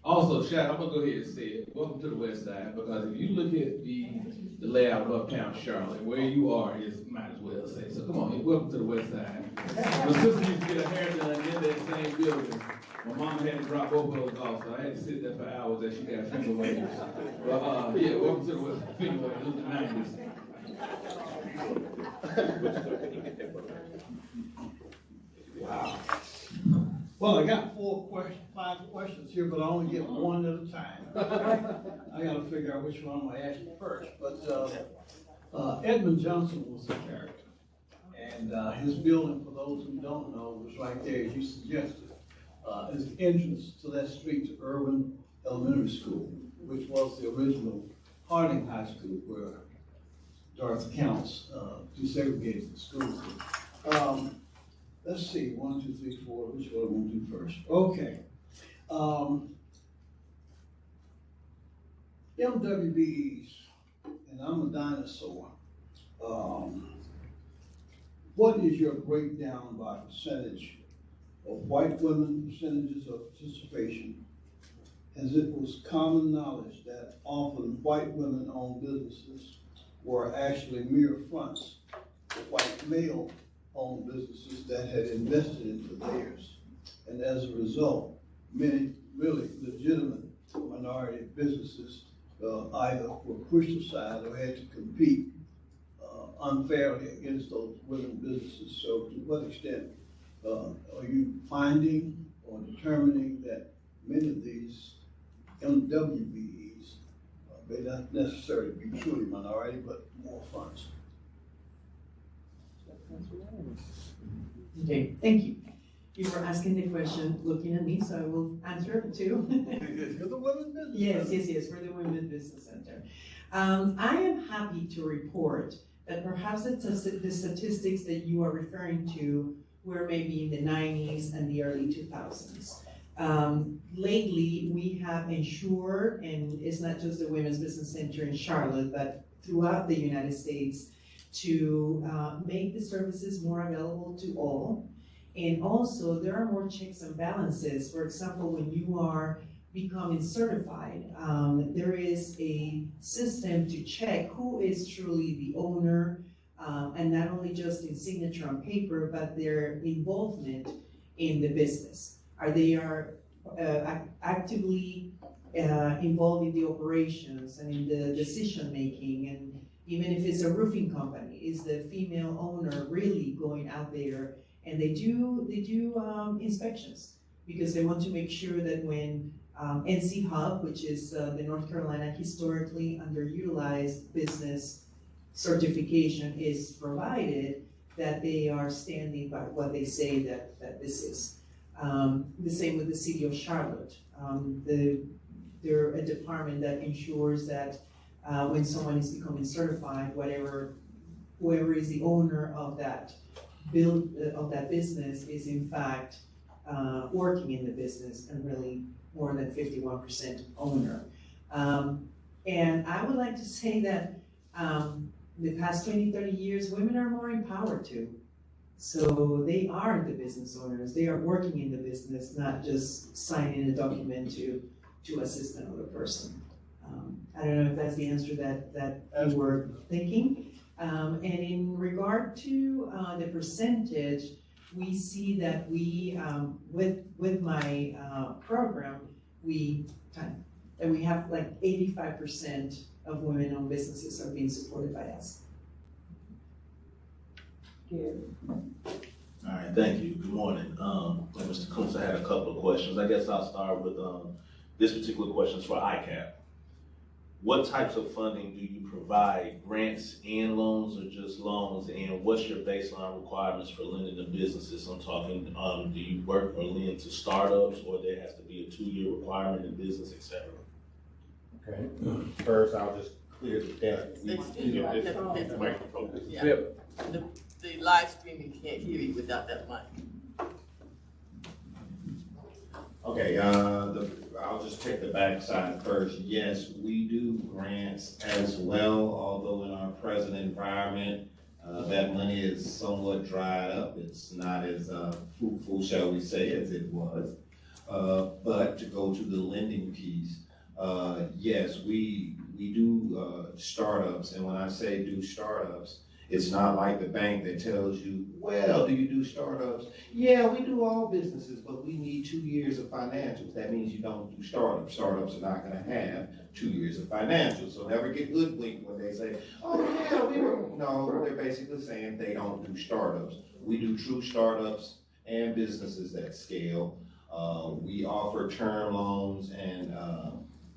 [SPEAKER 10] Also, Shad, I'm gonna go ahead and say it. Welcome to the West Side, because if you look at the layout of uptown Charlotte, where you are is, might as well say. So come on, welcome to the West Side. My sister used to get her hair done in that same building. My mom had to drop both of those off, so I had to sit there for hours as she got finger waves. But yeah, welcome to the West Side. Finger waves, it was the 90s.
[SPEAKER 11] Wow. Well, I got 5 questions here, but I only get one at a time. I gotta figure out which one I'm gonna ask you first, but, Edmund Johnson was a character. And, his building, for those who don't know, was right there, as you suggested, is the entrance to that street to Irvin Elementary School, which was the original Harding High School, where Dorothy Counts, desegregated the schools. Let's see, 1, 2, 3, 4, which one I want to do first? Okay. MWBEs, and I'm a dinosaur. What is your breakdown by percentage of white women, percentages of participation? As it was common knowledge that often white women-owned businesses were actually mere fronts for white male-owned businesses that had invested into theirs. And as a result, many really legitimate minority businesses either were pushed aside or had to compete unfairly against those women businesses. So to what extent are you finding or determining that many of these MWBEs may not necessarily be truly minority, but more fronts?
[SPEAKER 3] Okay, thank you. You were asking the question looking at me, so I will answer it too.
[SPEAKER 11] You're the Women's Business
[SPEAKER 3] Yes, we're the Women's Business Center. I am happy to report that perhaps the statistics that you are referring to were maybe in the 90s and the early 2000s. Lately, we have ensured, and it's not just the Women's Business Center in Charlotte, but throughout the United States, to make the services more available to all. And also, there are more checks and balances. For example, when you are becoming certified, there is a system to check who is truly the owner, and not only just in signature on paper, but their involvement in the business. Are they actively involved in the operations and in the decision making, and even if it's a roofing company, is the female owner really going out there? And they do inspections, because they want to make sure that when NC Hub, which is the North Carolina historically underutilized business certification, is provided, that they are standing by what they say that this is. The same with the City of Charlotte. They're a department that ensures that when someone is becoming certified, whoever is the owner of that business is in fact working in the business, and really more than 51% owner. And I would like to say that the past 20, 30 years, women are more empowered too. So they are the business owners. They are working in the business, not just signing a document to assist another person. I don't know if that's the answer that you were thinking. And in regard to the percentage, we see that we, with my program, we have like 85% of women-owned businesses are being supported by us.
[SPEAKER 12] All right, thank you. Good morning. Mr. Kuntz, I had a couple of questions. I guess I'll start with this particular question is for ICAP. What types of funding do you provide? Grants and loans, or just loans? And what's your baseline requirements for lending to businesses? I'm talking, do you work or lend to startups, or there has to be a 2-year requirement in business, et cetera?
[SPEAKER 8] Okay. First, I'll just clear the deck.
[SPEAKER 13] The live streaming can't hear you without that mic.
[SPEAKER 8] Okay, I'll just take the back side first. Yes, we do grants as well, although in our present environment, that money is somewhat dried up. It's not as fruitful, shall we say, as it was. But to go to the lending piece, yes, we do startups, and when I say do startups, it's not like the bank that tells you, well, do you do startups? Yeah, we do all businesses, but we need 2 years of financials. That means you don't do startups. Startups are not gonna have 2 years of financials. So never get hoodwinked when they say, oh yeah, we were, no, they're basically saying they don't do startups. We do true startups and businesses that scale. We offer term loans and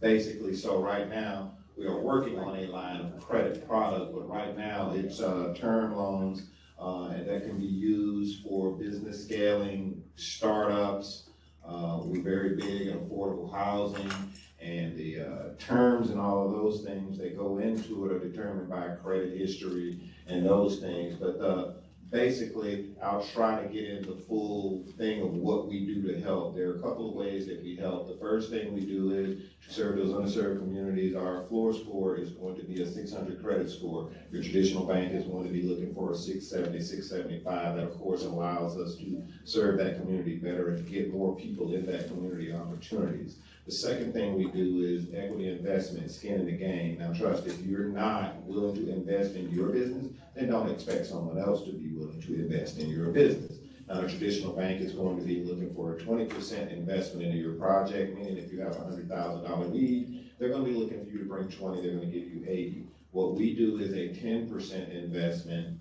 [SPEAKER 8] basically, so right now, we are working on a line of credit product, but right now it's term loans and that can be used for business scaling, startups. We're very big in affordable housing, and the terms and all of those things that go into it are determined by credit history and those things. But basically, I'll try to get into the full thing of what we do to help. There are a couple of ways that we help. The first thing we do is to serve those underserved communities. Our floor score is going to be a 600 credit score. Your traditional bank is going to be looking for a 670, 675. That, of course, allows us to serve that community better and get more people in that community opportunities. The second thing we do is equity investment, skin in the game. Now trust, if you're not willing to invest in your business, then don't expect someone else to be willing to invest in your business. Now the traditional bank is going to be looking for a 20% investment into your project, meaning if you have a $100,000 need, they're going to be looking for you to bring 20, they're going to give you 80. What we do is a 10% investment,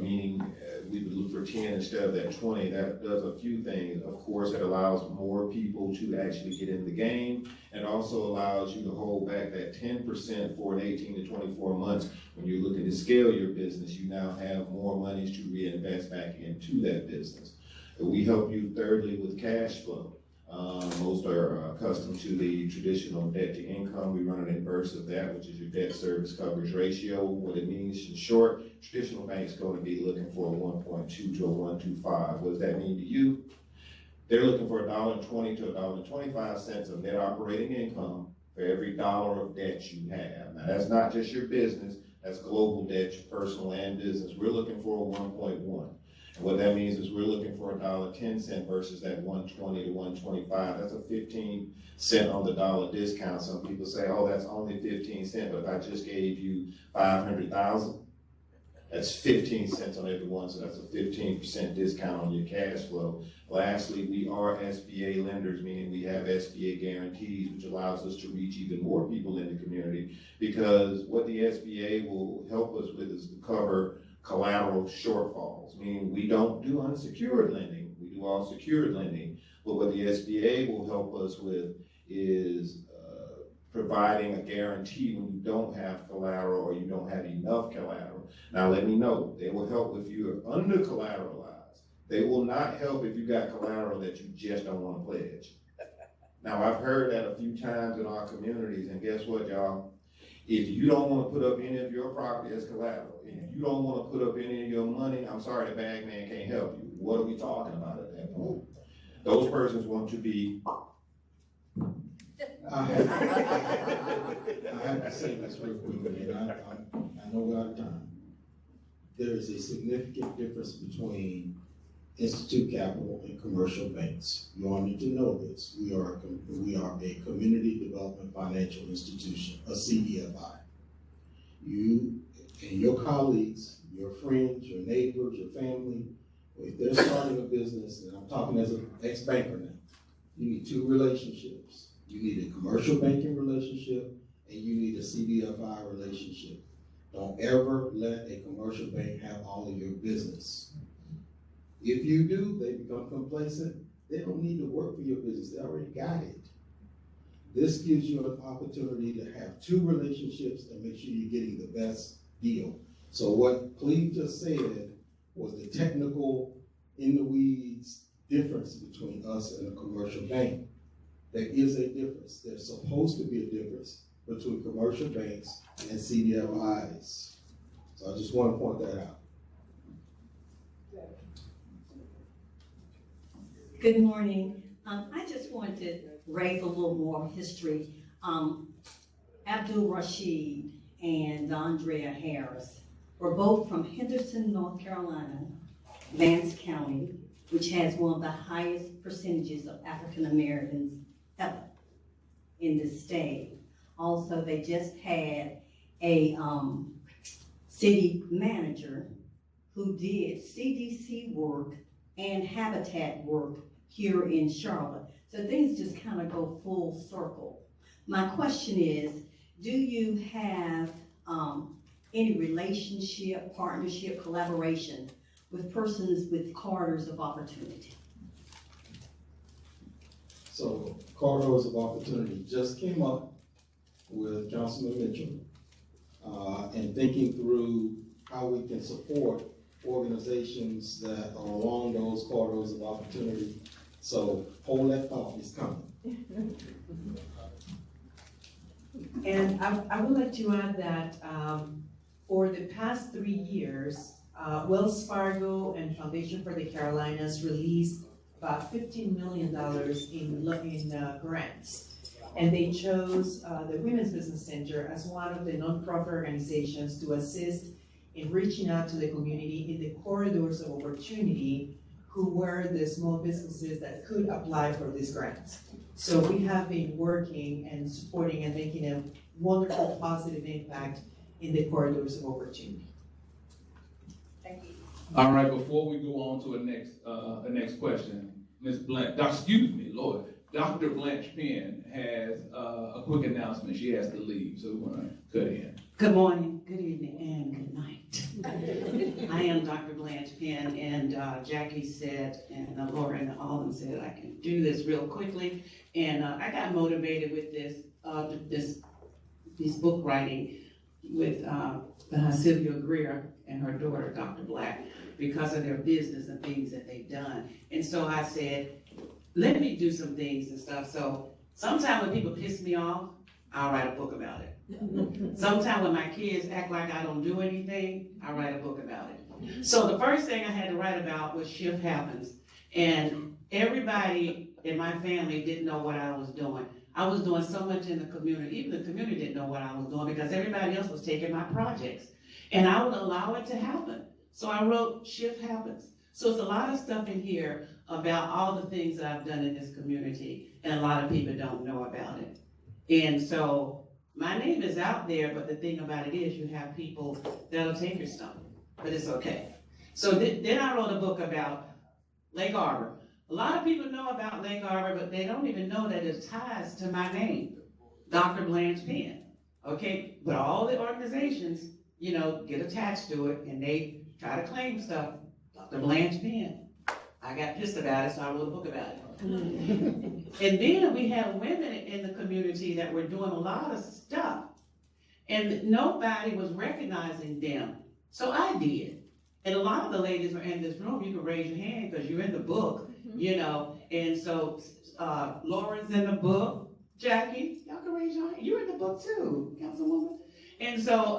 [SPEAKER 8] meaning we would look for 10 instead of that 20. That does a few things. Of course, it allows more people to actually get in the game, and also allows you to hold back that 10% for an 18 to 24 months. When you're looking to scale your business, you now have more monies to reinvest back into that business. We help you thirdly with cash flow. Most are accustomed to the traditional debt to income. We run an inverse of that, which is your debt service coverage ratio. What it means in short, traditional banks going to be looking for a 1.2 to a 1.25. What does that mean to you? They're looking for $1.20 to $1.25 of net operating income for every dollar of debt you have. Now that's not just your business, that's global debt, your personal and business. We're looking for a 1.1. And what that means is we're looking for $1.10 versus that 120 to 125. That's a 15 cent on the dollar discount. Some people say, oh, that's only 15 cents, but if I just gave you 500,000, that's 15 cents on every one, so that's a 15% discount on your cash flow. Lastly, we are SBA lenders, meaning we have SBA guarantees, which allows us to reach even more people in the community, because what the SBA will help us with is to cover collateral shortfalls, meaning we don't do unsecured lending, we do all secured lending, but what the SBA will help us with is providing a guarantee when you don't have collateral or you don't have enough collateral. Now let me know, they will help if you are under collateralized. They will not help if you got collateral that you just don't want to pledge. Now I've heard that a few times in our communities, and guess what, y'all? If you don't want to put up any of your property as collateral, if you don't want to put up any of your money, I'm sorry, the bag man can't help you. What are we talking about at that point? Those persons want to be.
[SPEAKER 11] I have to say this real quickly, and I know we're out of time. There is a significant difference between institute capital and commercial banks. You all need to know this. We are a community development financial institution, a CDFI. You and your colleagues, your friends, your neighbors, your family, if they're starting a business, and I'm talking as an ex-banker now, you need two relationships. You need a commercial banking relationship, and you need a CDFI relationship. Don't ever let a commercial bank have all of your business. If you do, they become complacent. They don't need to work for your business. They already got it. This gives you an opportunity to have two relationships and make sure you're getting the best deal. So what Cleve just said was the technical, in the weeds difference between us and a commercial bank. There is a difference. There's supposed to be a difference between commercial banks and CDFIs. So I just want to point that out.
[SPEAKER 6] Good morning. I just wanted to raise a little more history. Abdul Rashid and Andrea Harris were both from Henderson, North Carolina, Vance County, which has one of the highest percentages of African Americans ever in the state. Also, they just had a city manager who did CDC work and habitat work here in Charlotte. So things just kind of go full circle. My question is, do you have any relationship, partnership, collaboration with persons with corridors of opportunity?
[SPEAKER 4] So corridors of opportunity just came up with Councilman Mitchell, and thinking through how we can support organizations that are along those corridors of opportunity. So hold that thought, it's coming.
[SPEAKER 3] And I would like to add that for the past 3 years, Wells Fargo and Foundation for the Carolinas released about $15 million in grants. And they chose the Women's Business Center as one of the nonprofit organizations to assist in reaching out to the community in the corridors of opportunity, who were the small businesses that could apply for these grants. So we have been working and supporting and making a wonderful positive impact in the corridors of opportunity.
[SPEAKER 6] Thank you.
[SPEAKER 10] All right, before we go on to a next question, Ms. Blanche, excuse me, Lord, Dr. Blanche Penn has a quick announcement. She has to leave, so we want to cut in.
[SPEAKER 14] Good morning, good evening, and good night. I am Dr. Blanche Penn, and Jackie said, and Laura and all of them said I can do this real quickly. And I got motivated with this book writing with Sylvia Greer and her daughter, Dr. Black, because of their business and things that they've done. And so I said, let me do some things and stuff. So sometimes when people piss me off, I'll write a book about it. Sometimes when my kids act like I don't do anything, I write a book about it. So the first thing I had to write about was Shift Happens. And everybody in my family didn't know what I was doing. I was doing so much in the community. Even the community didn't know what I was doing because everybody else was taking my projects. And I would allow it to happen. So I wrote Shift Happens. So it's a lot of stuff in here about all the things that I've done in this community, and a lot of people don't know about it. And so my name is out there, but the thing about it is you have people that'll take your stuff, but it's okay. So then I wrote a book about Lake Arbor. A lot of people know about Lake Arbor, but they don't even know that it ties to my name, Dr. Blanche Penn. Okay, but all the organizations, get attached to it, and they try to claim stuff. Dr. Blanche Penn. I got pissed about it, so I wrote a book about it. And then we have women in the community that were doing a lot of stuff, and nobody was recognizing them. So I did. And a lot of the ladies are in this room. You can raise your hand because you're in the book, And so Lauren's in the book. Jackie, y'all can raise your hand. You're in the book too, Councilwoman. And so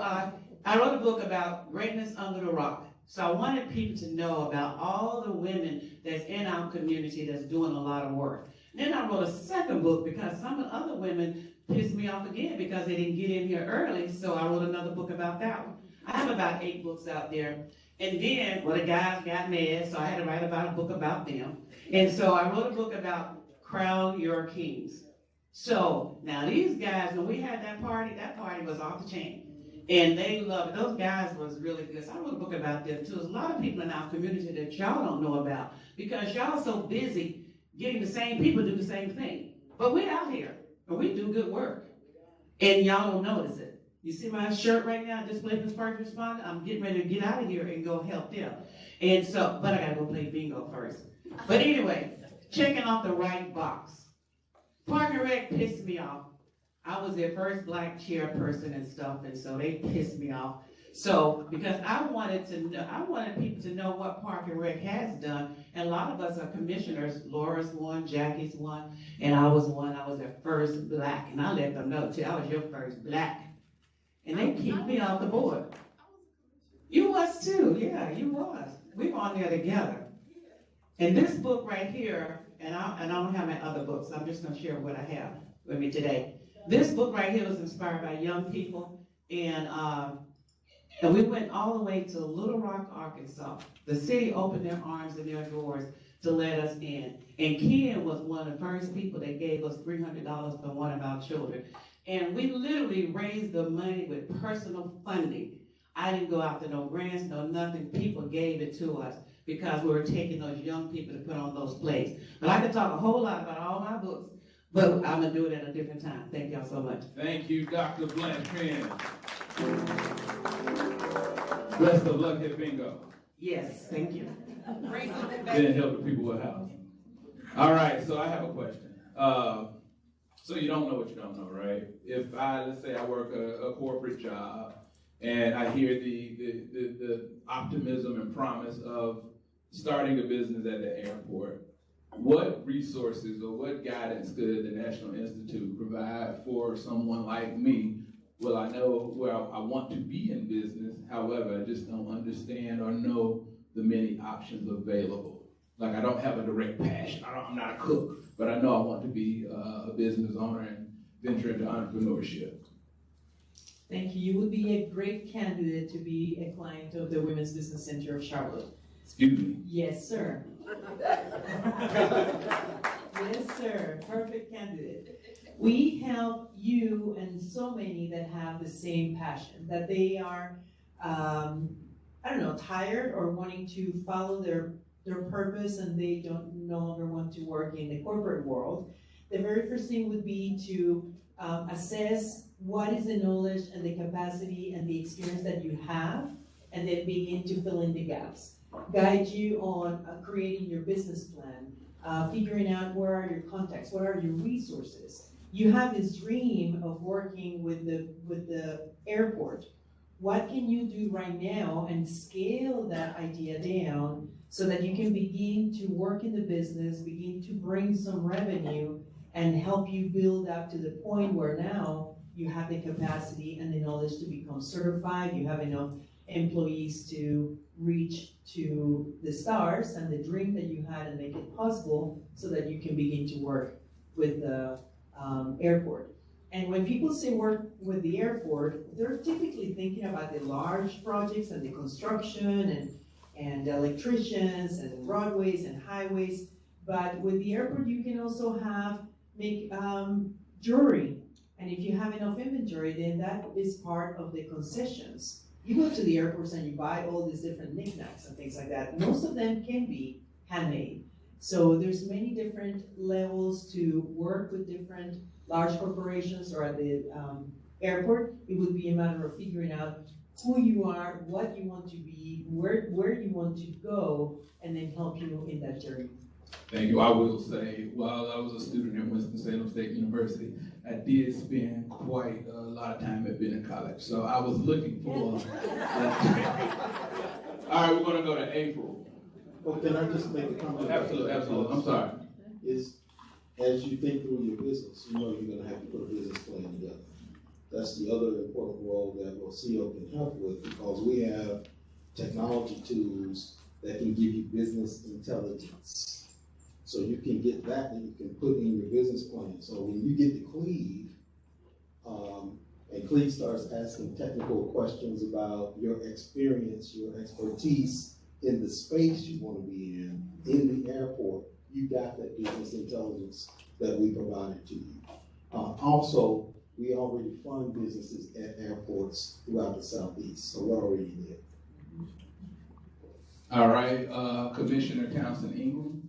[SPEAKER 14] I wrote a book about greatness under the rock. So I wanted people to know about all the women that's in our community that's doing a lot of work. Then I wrote a second book because some of the other women pissed me off again because they didn't get in here early. So I wrote another book about that one. I have about 8 books out there. And then, the guys got mad, so I had to write about a book about them. And so I wrote a book about Crown Your Kings. So now these guys, when we had that party was off the chain. And they loved it. Those guys was really good. So I wrote a book about them too. There's a lot of people in our community that y'all don't know about because y'all so busy getting the same people to do the same thing. But we're out here and we do good work. And y'all don't notice it. You see my shirt right now, Displacement First Responder? I'm getting ready to get out of here and go help them. And so, but I gotta go play bingo first. But anyway, checking off the right box. Park and Rec pissed me off. I was their first black chairperson and stuff, and so they pissed me off. So, because I wanted people to know what Park and Rec has done, and a lot of us are commissioners. Laura's one, Jackie's one, and I was one. I was their first black, and I let them know too. I was your first black, and they kicked me off the board. You was too, yeah, you was. We were on there together. And this book right here, and I don't have my other books. So I'm just going to share what I have with me today. This book right here was inspired by young people, and we went all the way to Little Rock, Arkansas. The city opened their arms and their doors to let us in. And Ken was one of the first people that gave us $300 for one of our children. And we literally raised the money with personal funding. I didn't go after no grants, no nothing. People gave it to us because we were taking those young people to put on those plays. But I could talk a whole lot about all my books, but I'm gonna do it at a different time. Thank y'all so much.
[SPEAKER 10] Thank you, Dr. Blanchard. Best of luck at bingo.
[SPEAKER 14] Yes, thank you.
[SPEAKER 10] Then help the people with housing. All right, so I have a question. So you don't know what you don't know, right? If let's say I work a corporate job and I hear the optimism and promise of starting a business at the airport, what resources or what guidance could the National Institute provide for someone like me? Well, I know where I want to be in business, however, I just don't understand or know the many options available. Like I don't have a direct passion, I'm not a cook, but I know I want to be a business owner and venture into entrepreneurship.
[SPEAKER 3] Thank you. You would be a great candidate to be a client of the Women's Business Center of Charlotte.
[SPEAKER 10] Excuse me?
[SPEAKER 3] Yes, sir. Yes, sir. Perfect candidate. We help you and so many that have the same passion, that they are, tired or wanting to follow their purpose and they no longer want to work in the corporate world. The very first thing would be to assess what is the knowledge and the capacity and the experience that you have, and then begin to fill in the gaps. Guide you on creating your business plan, figuring out where are your contacts, what are your resources. You have this dream of working with the airport. What can you do right now and scale that idea down so that you can begin to work in the business, begin to bring some revenue, and help you build up to the point where now you have the capacity and the knowledge to become certified, you have enough employees to reach to the stars and the dream that you had and make it possible so that you can begin to work with the airport. And when people say work with the airport, they're typically thinking about the large projects and the construction and electricians and roadways and highways. But with the airport, you can also make jewelry. And if you have enough inventory, then that is part of the concessions. You go to the airports and you buy all these different knickknacks and things like that. Most of them can be handmade. So there's many different levels to work with different large corporations or at the airport. It would be a matter of figuring out who you are, what you want to be, where you want to go, and then help you in that journey.
[SPEAKER 10] Thank you. I will say, while I was a student at Winston-Salem State University, I did spend quite a lot of time at Benton College. So I was looking for All right, we're going to go to April.
[SPEAKER 4] Well, can I just make a comment?
[SPEAKER 10] Absolutely, absolutely. I'm sorry.
[SPEAKER 4] As you think through your business, you know you're going to have to put a business plan together. That's the other important role that Rocio can help with, because we have technology tools that can give you business intelligence. So you can get that and you can put in your business plan. So when you get to Cleve, and Cleve starts asking technical questions about your experience, your expertise in the space you want to be in the airport, you got that business intelligence that we provided to you. Also, we already fund businesses at airports throughout the Southeast, so we're already there.
[SPEAKER 10] All right, Commissioner Townsend Ingram.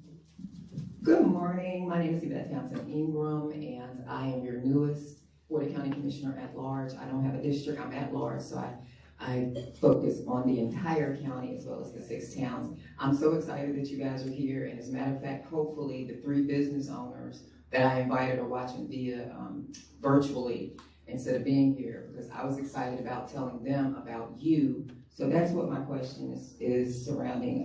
[SPEAKER 15] Good morning. My name is Yvette Townsend Ingram, and I am your newest Board of County Commissioner at large. I don't have a district, I'm at large, so I focus on the entire county as well as the 6 towns. I'm so excited that you guys are here, and as a matter of fact, hopefully the 3 business owners that I invited are watching via virtually instead of being here, because I was excited about telling them about you. So that's what my question is surrounding.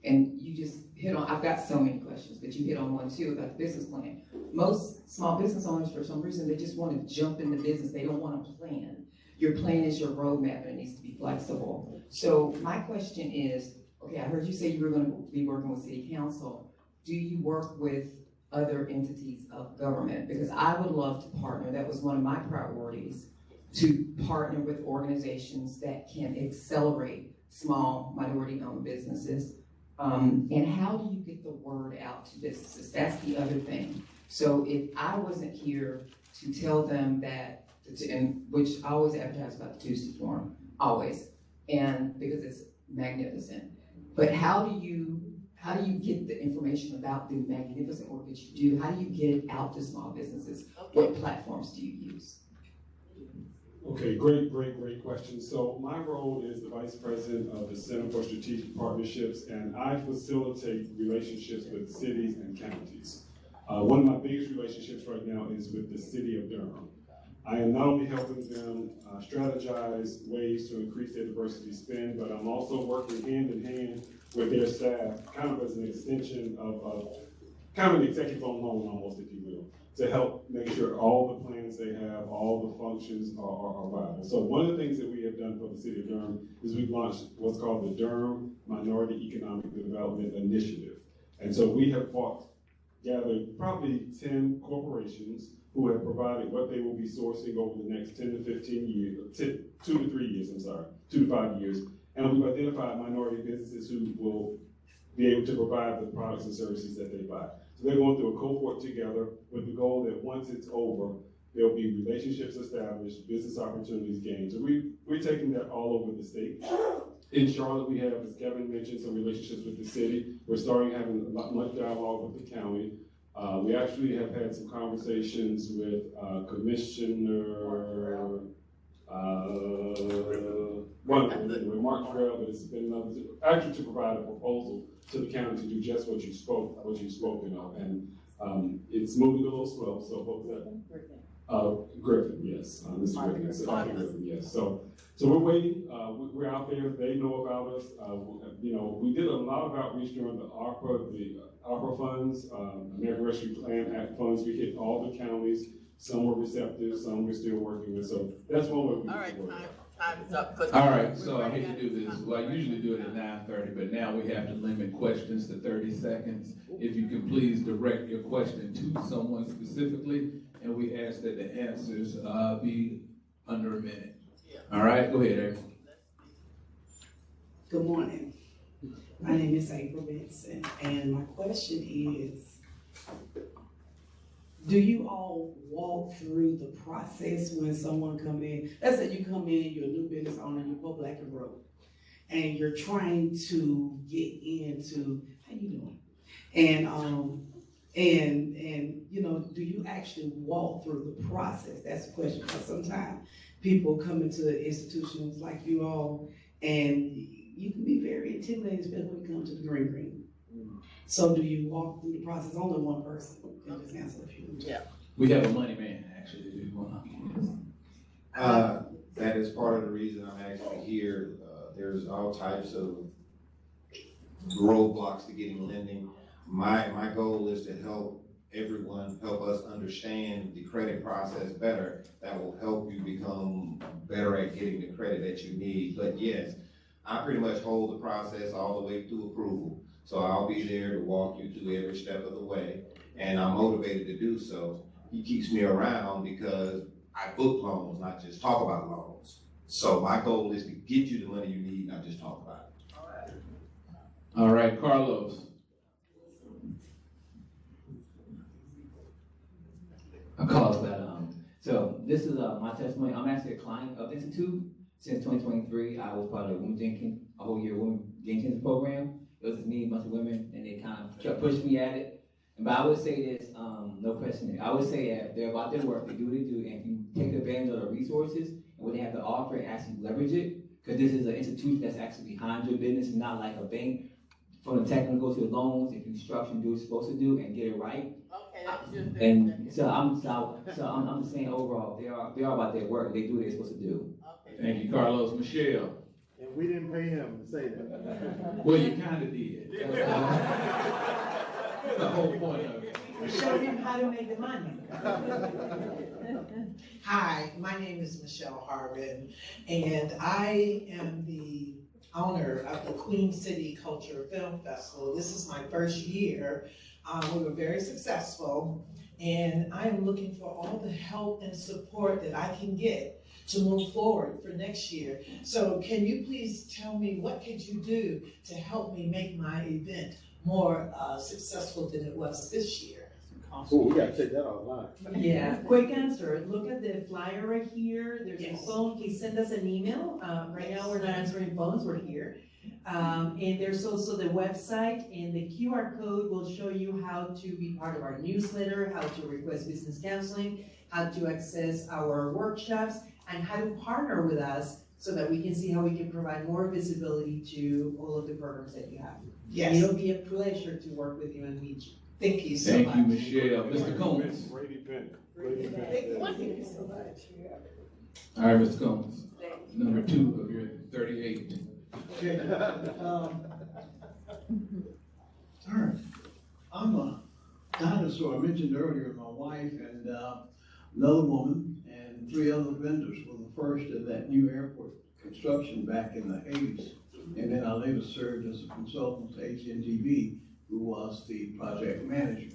[SPEAKER 15] And you just hit on, I've got so many questions, but you hit on one too about the business plan. Most small business owners, for some reason, they just want to jump into business. They don't want to plan. Your plan is your roadmap, and it needs to be flexible. So my question is, okay, I heard you say you were going to be working with City Council. Do you work with other entities of government? Because I would love to partner. That was one of my priorities, to partner with organizations that can accelerate small minority-owned businesses. And how do you get the word out to businesses? That's the other thing. So if I wasn't here to tell them that, and which I always advertise about the Tuesday Forum, always, and because it's magnificent. But how do you get the information about the magnificent work that you do? How do you get it out to small businesses? What platforms do you use?
[SPEAKER 7] Okay, great question. So my role is the Vice President of the Center for Strategic Partnerships, and I facilitate relationships with cities and counties. One of my biggest relationships right now is with the city of Durham. I am not only helping them strategize ways to increase their diversity spend, but I'm also working hand in hand with their staff, kind of as an extension of kind of an executive on loan almost, if you will, to help make sure all the plans they have, all the functions are viable. So one of the things that we have done for the city of Durham is we've launched what's called the Durham Minority Economic Development Initiative. And so we have gathered probably 10 corporations who have provided what they will be sourcing over the next 10 to 15 years, 2 to 3 years, 2 to 5 years. And we've identified minority businesses who will be able to provide the products and services that they buy. So they're going through a cohort together with the goal that once it's over, there'll be relationships established, business opportunities gained. So we're taking that all over the state. In Charlotte, we have, as Kevin mentioned, some relationships with the city. We're starting having much dialogue with the county. We actually have had some conversations with Commissioner, with Mark Terrell, but it's been another, actually to provide a proposal to the county to do just what you've spoken of. And it's moving a little slow, so what was that? Griffin, yes. Mr. Griffin, Griffin, yes. So we're waiting. We're out there. They know about us. We did a lot of outreach during the ARPA funds, American Rescue Plan Act funds. We hit all the counties. Some were receptive, some we're still working with. So that's one way we
[SPEAKER 13] All right, time's up.
[SPEAKER 10] All right, so I hate to do this. Well, I usually do it at 9:30, but now we have to limit questions to 30 seconds. If you can please direct your question to someone specifically, and we ask that the answers be under a minute. All right, go ahead, April.
[SPEAKER 16] Good morning. My name is April Benson, and my question is, do you all walk through the process when someone come in? Let's say you come in, you're a new business owner, you're Pope Black and Road, and you're trying to get into, how you doing? And do you actually walk through the process? That's the question, because sometimes people come into institutions like you all, and you can be very intimidated, especially when you come to the green. So do you walk through the process? Only one person can just answer a few.
[SPEAKER 13] Yeah.
[SPEAKER 10] We have a money man, actually.
[SPEAKER 8] That is part of the reason I'm actually here. There's all types of roadblocks to getting lending. My goal is to help us understand the credit process better. That will help you become better at getting the credit that you need. But yes, I pretty much hold the process all the way to approval. So I'll be there to walk you through every step of the way, and I'm motivated to do so. He keeps me around because I book loans, not just talk about loans. So my goal is to get you the money you need, not just talk about it.
[SPEAKER 10] All right, Carlos.
[SPEAKER 17] Carlos, so this is my testimony. I'm actually a client of the Institute. Since 2023, I was part of a whole year Women Game Changer program. It was just me, a bunch of women, and they kind of kept pushing me at it. But I would say this, no question. I would say that they're about their work, they do what they do, and if you take advantage of the resources and what they have to offer and actually leverage it, because this is an institution that's actually behind your business, not like a bank. From the technical to the loans, if you structure and do what you're supposed to do and get it right.
[SPEAKER 13] Okay, that's just
[SPEAKER 17] and so I'm just saying overall, they are about their work. They do what they're supposed to do.
[SPEAKER 13] Okay.
[SPEAKER 10] Thank you, Carlos. Michelle.
[SPEAKER 18] And we didn't pay him to say that.
[SPEAKER 10] Well, you kind of did. That's the whole point of it.
[SPEAKER 3] Show him how to make the money. Hi, my name is Michelle Harbin, and I am the owner of the Queen City Culture Film Festival. This is my first year. We were very successful, and I am looking for all the help and support that I can get
[SPEAKER 19] to move forward for next year. So can you please tell me, what could you do to help me make my event more successful than it was this year?
[SPEAKER 18] Oh, we gotta take that offline.
[SPEAKER 3] Yeah, quick answer. Look at the flyer right here. There's a phone. Please send us an email. Right now, we're not answering phones. We're here. And there's also the website, and the QR code will show you how to be part of our newsletter, how to request business counseling, how to access our workshops, and how to partner with us so that we can see how we can provide more visibility to all of the programs that you have.
[SPEAKER 19] Yes.
[SPEAKER 3] And it'll be a pleasure to work with you and meet you.
[SPEAKER 19] Thank you so much.
[SPEAKER 10] Thank you, Michelle. Mr. Combs.
[SPEAKER 18] Great event.
[SPEAKER 19] Thank you so much.
[SPEAKER 10] All right, Mr. Combs. Number 2 of your 38.
[SPEAKER 11] Okay, I'm a dinosaur. I mentioned earlier, my wife and another woman and 3 other vendors were the first of that new airport construction back in the 80s. And then I later served as a consultant to HNTB, who was the project manager.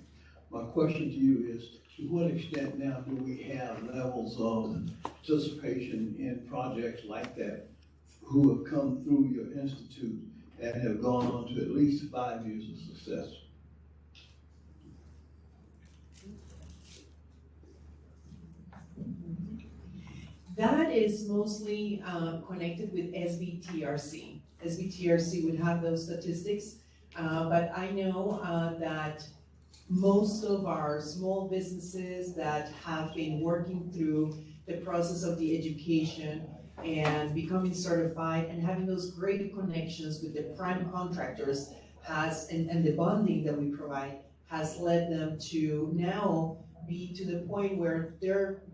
[SPEAKER 11] My question to you is, to what extent now do we have levels of participation in projects like that who have come through your institute and have gone on to at least 5 years of success?
[SPEAKER 3] That is mostly connected with SBTRC. SBTRC would have those statistics, but I know that most of our small businesses that have been working through the process of the education and becoming certified and having those great connections with the prime contractors and the bonding that we provide has led them to now be to the point where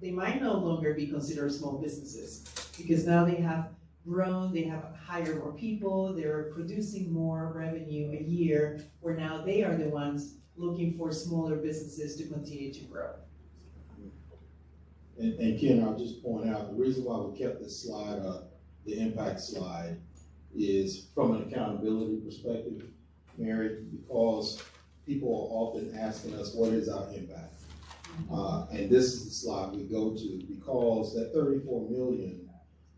[SPEAKER 3] they might no longer be considered small businesses, because now they have grown, they have hired more people, they're producing more revenue a year, where now they are the ones looking for smaller businesses to continue to grow.
[SPEAKER 4] And Ken, I'll just point out, the reason why we kept this slide up, the impact slide, is from an accountability perspective, Mary, because people are often asking us, what is our impact? And this is the slide we go to, because that 34 million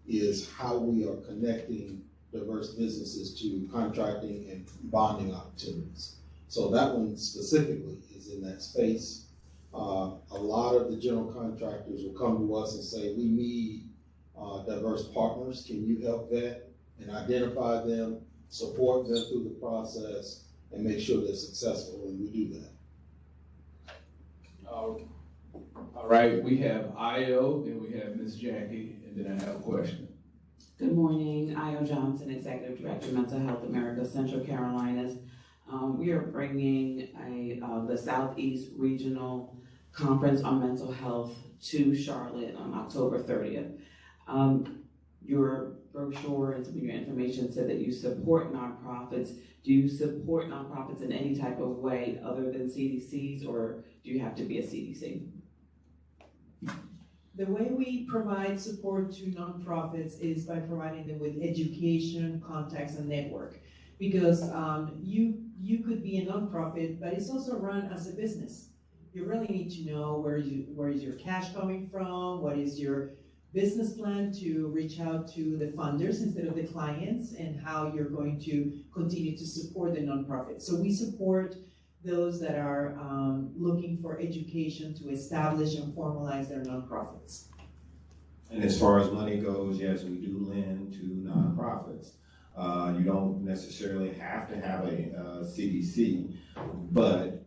[SPEAKER 4] is how we are connecting diverse businesses to contracting and bonding opportunities. So that one specifically is in that space. A lot of the general contractors will come to us and say, we need diverse partners. Can you help vet and identify them, support them through the process, and make sure they're successful when we do that?
[SPEAKER 10] All right, we have Io, then we have Miss Jackie, and then I have a question.
[SPEAKER 20] Good morning, Io Johnson, Executive Director, Mental Health America, Central Carolinas. We are bringing the Southeast Regional Conference on Mental Health to Charlotte on October 30th. Your brochure and some of your information said that you support nonprofits. Do you support nonprofits in any type of way other than CDCs, or do you have to be a CDC?
[SPEAKER 3] The way we provide support to nonprofits is by providing them with education, contacts, and network. Because you could be a nonprofit, but it's also run as a business. You really need to know where is your cash coming from, what is your business plan to reach out to the funders instead of the clients, and how you're going to continue to support the nonprofit. So we support those that are looking for education to establish and formalize their nonprofits.
[SPEAKER 8] And as far as money goes, yes, we do lend to nonprofits. You don't necessarily have to have a CDC, but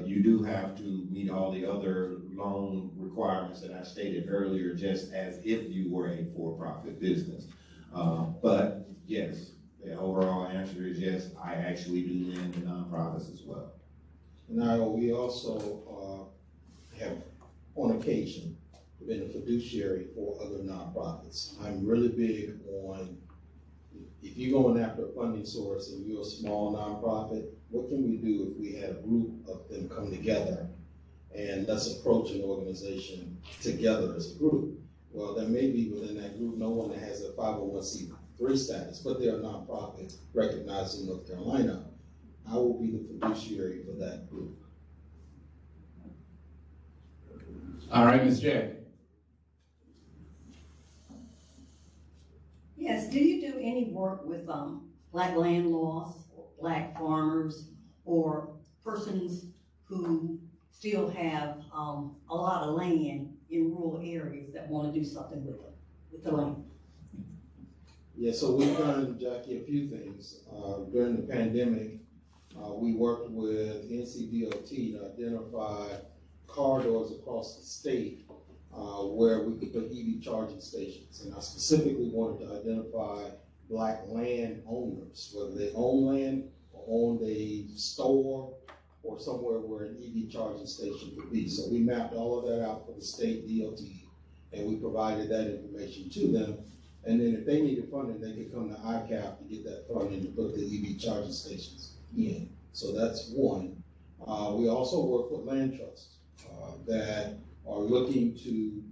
[SPEAKER 8] you do have to meet all the other loan requirements that I stated earlier, just as if you were a for-profit business. But yes, the overall answer is yes, I actually do lend to nonprofits as well.
[SPEAKER 4] Now, we also have, on occasion, been a fiduciary for other nonprofits. I'm really big on, if you're going after a funding source and you're a small nonprofit, what can we do if we had a group of them come together and let's approach an organization together as a group? Well, there may be within that group no one that has a 501c3 status, but they're a nonprofit recognized in North Carolina. I will be the fiduciary for that group.
[SPEAKER 10] All right, Ms. Jack.
[SPEAKER 6] any work with, black landlords, black farmers, or persons who still have, a lot of land in rural areas that wanna do something with the land?
[SPEAKER 4] Yeah, so we've done, Jackie, a few things. During the pandemic, we worked with NCDOT to identify corridors across the state where we could put EV charging stations. And I specifically wanted to identify black land owners, whether they own land or owned a store or somewhere where an EV charging station could be. So we mapped all of that out for the state DOT, and we provided that information to them. And then if they needed funding, they could come to ICAP to get that funding to put the EV charging stations in. So that's one. We also work with land trusts that are looking to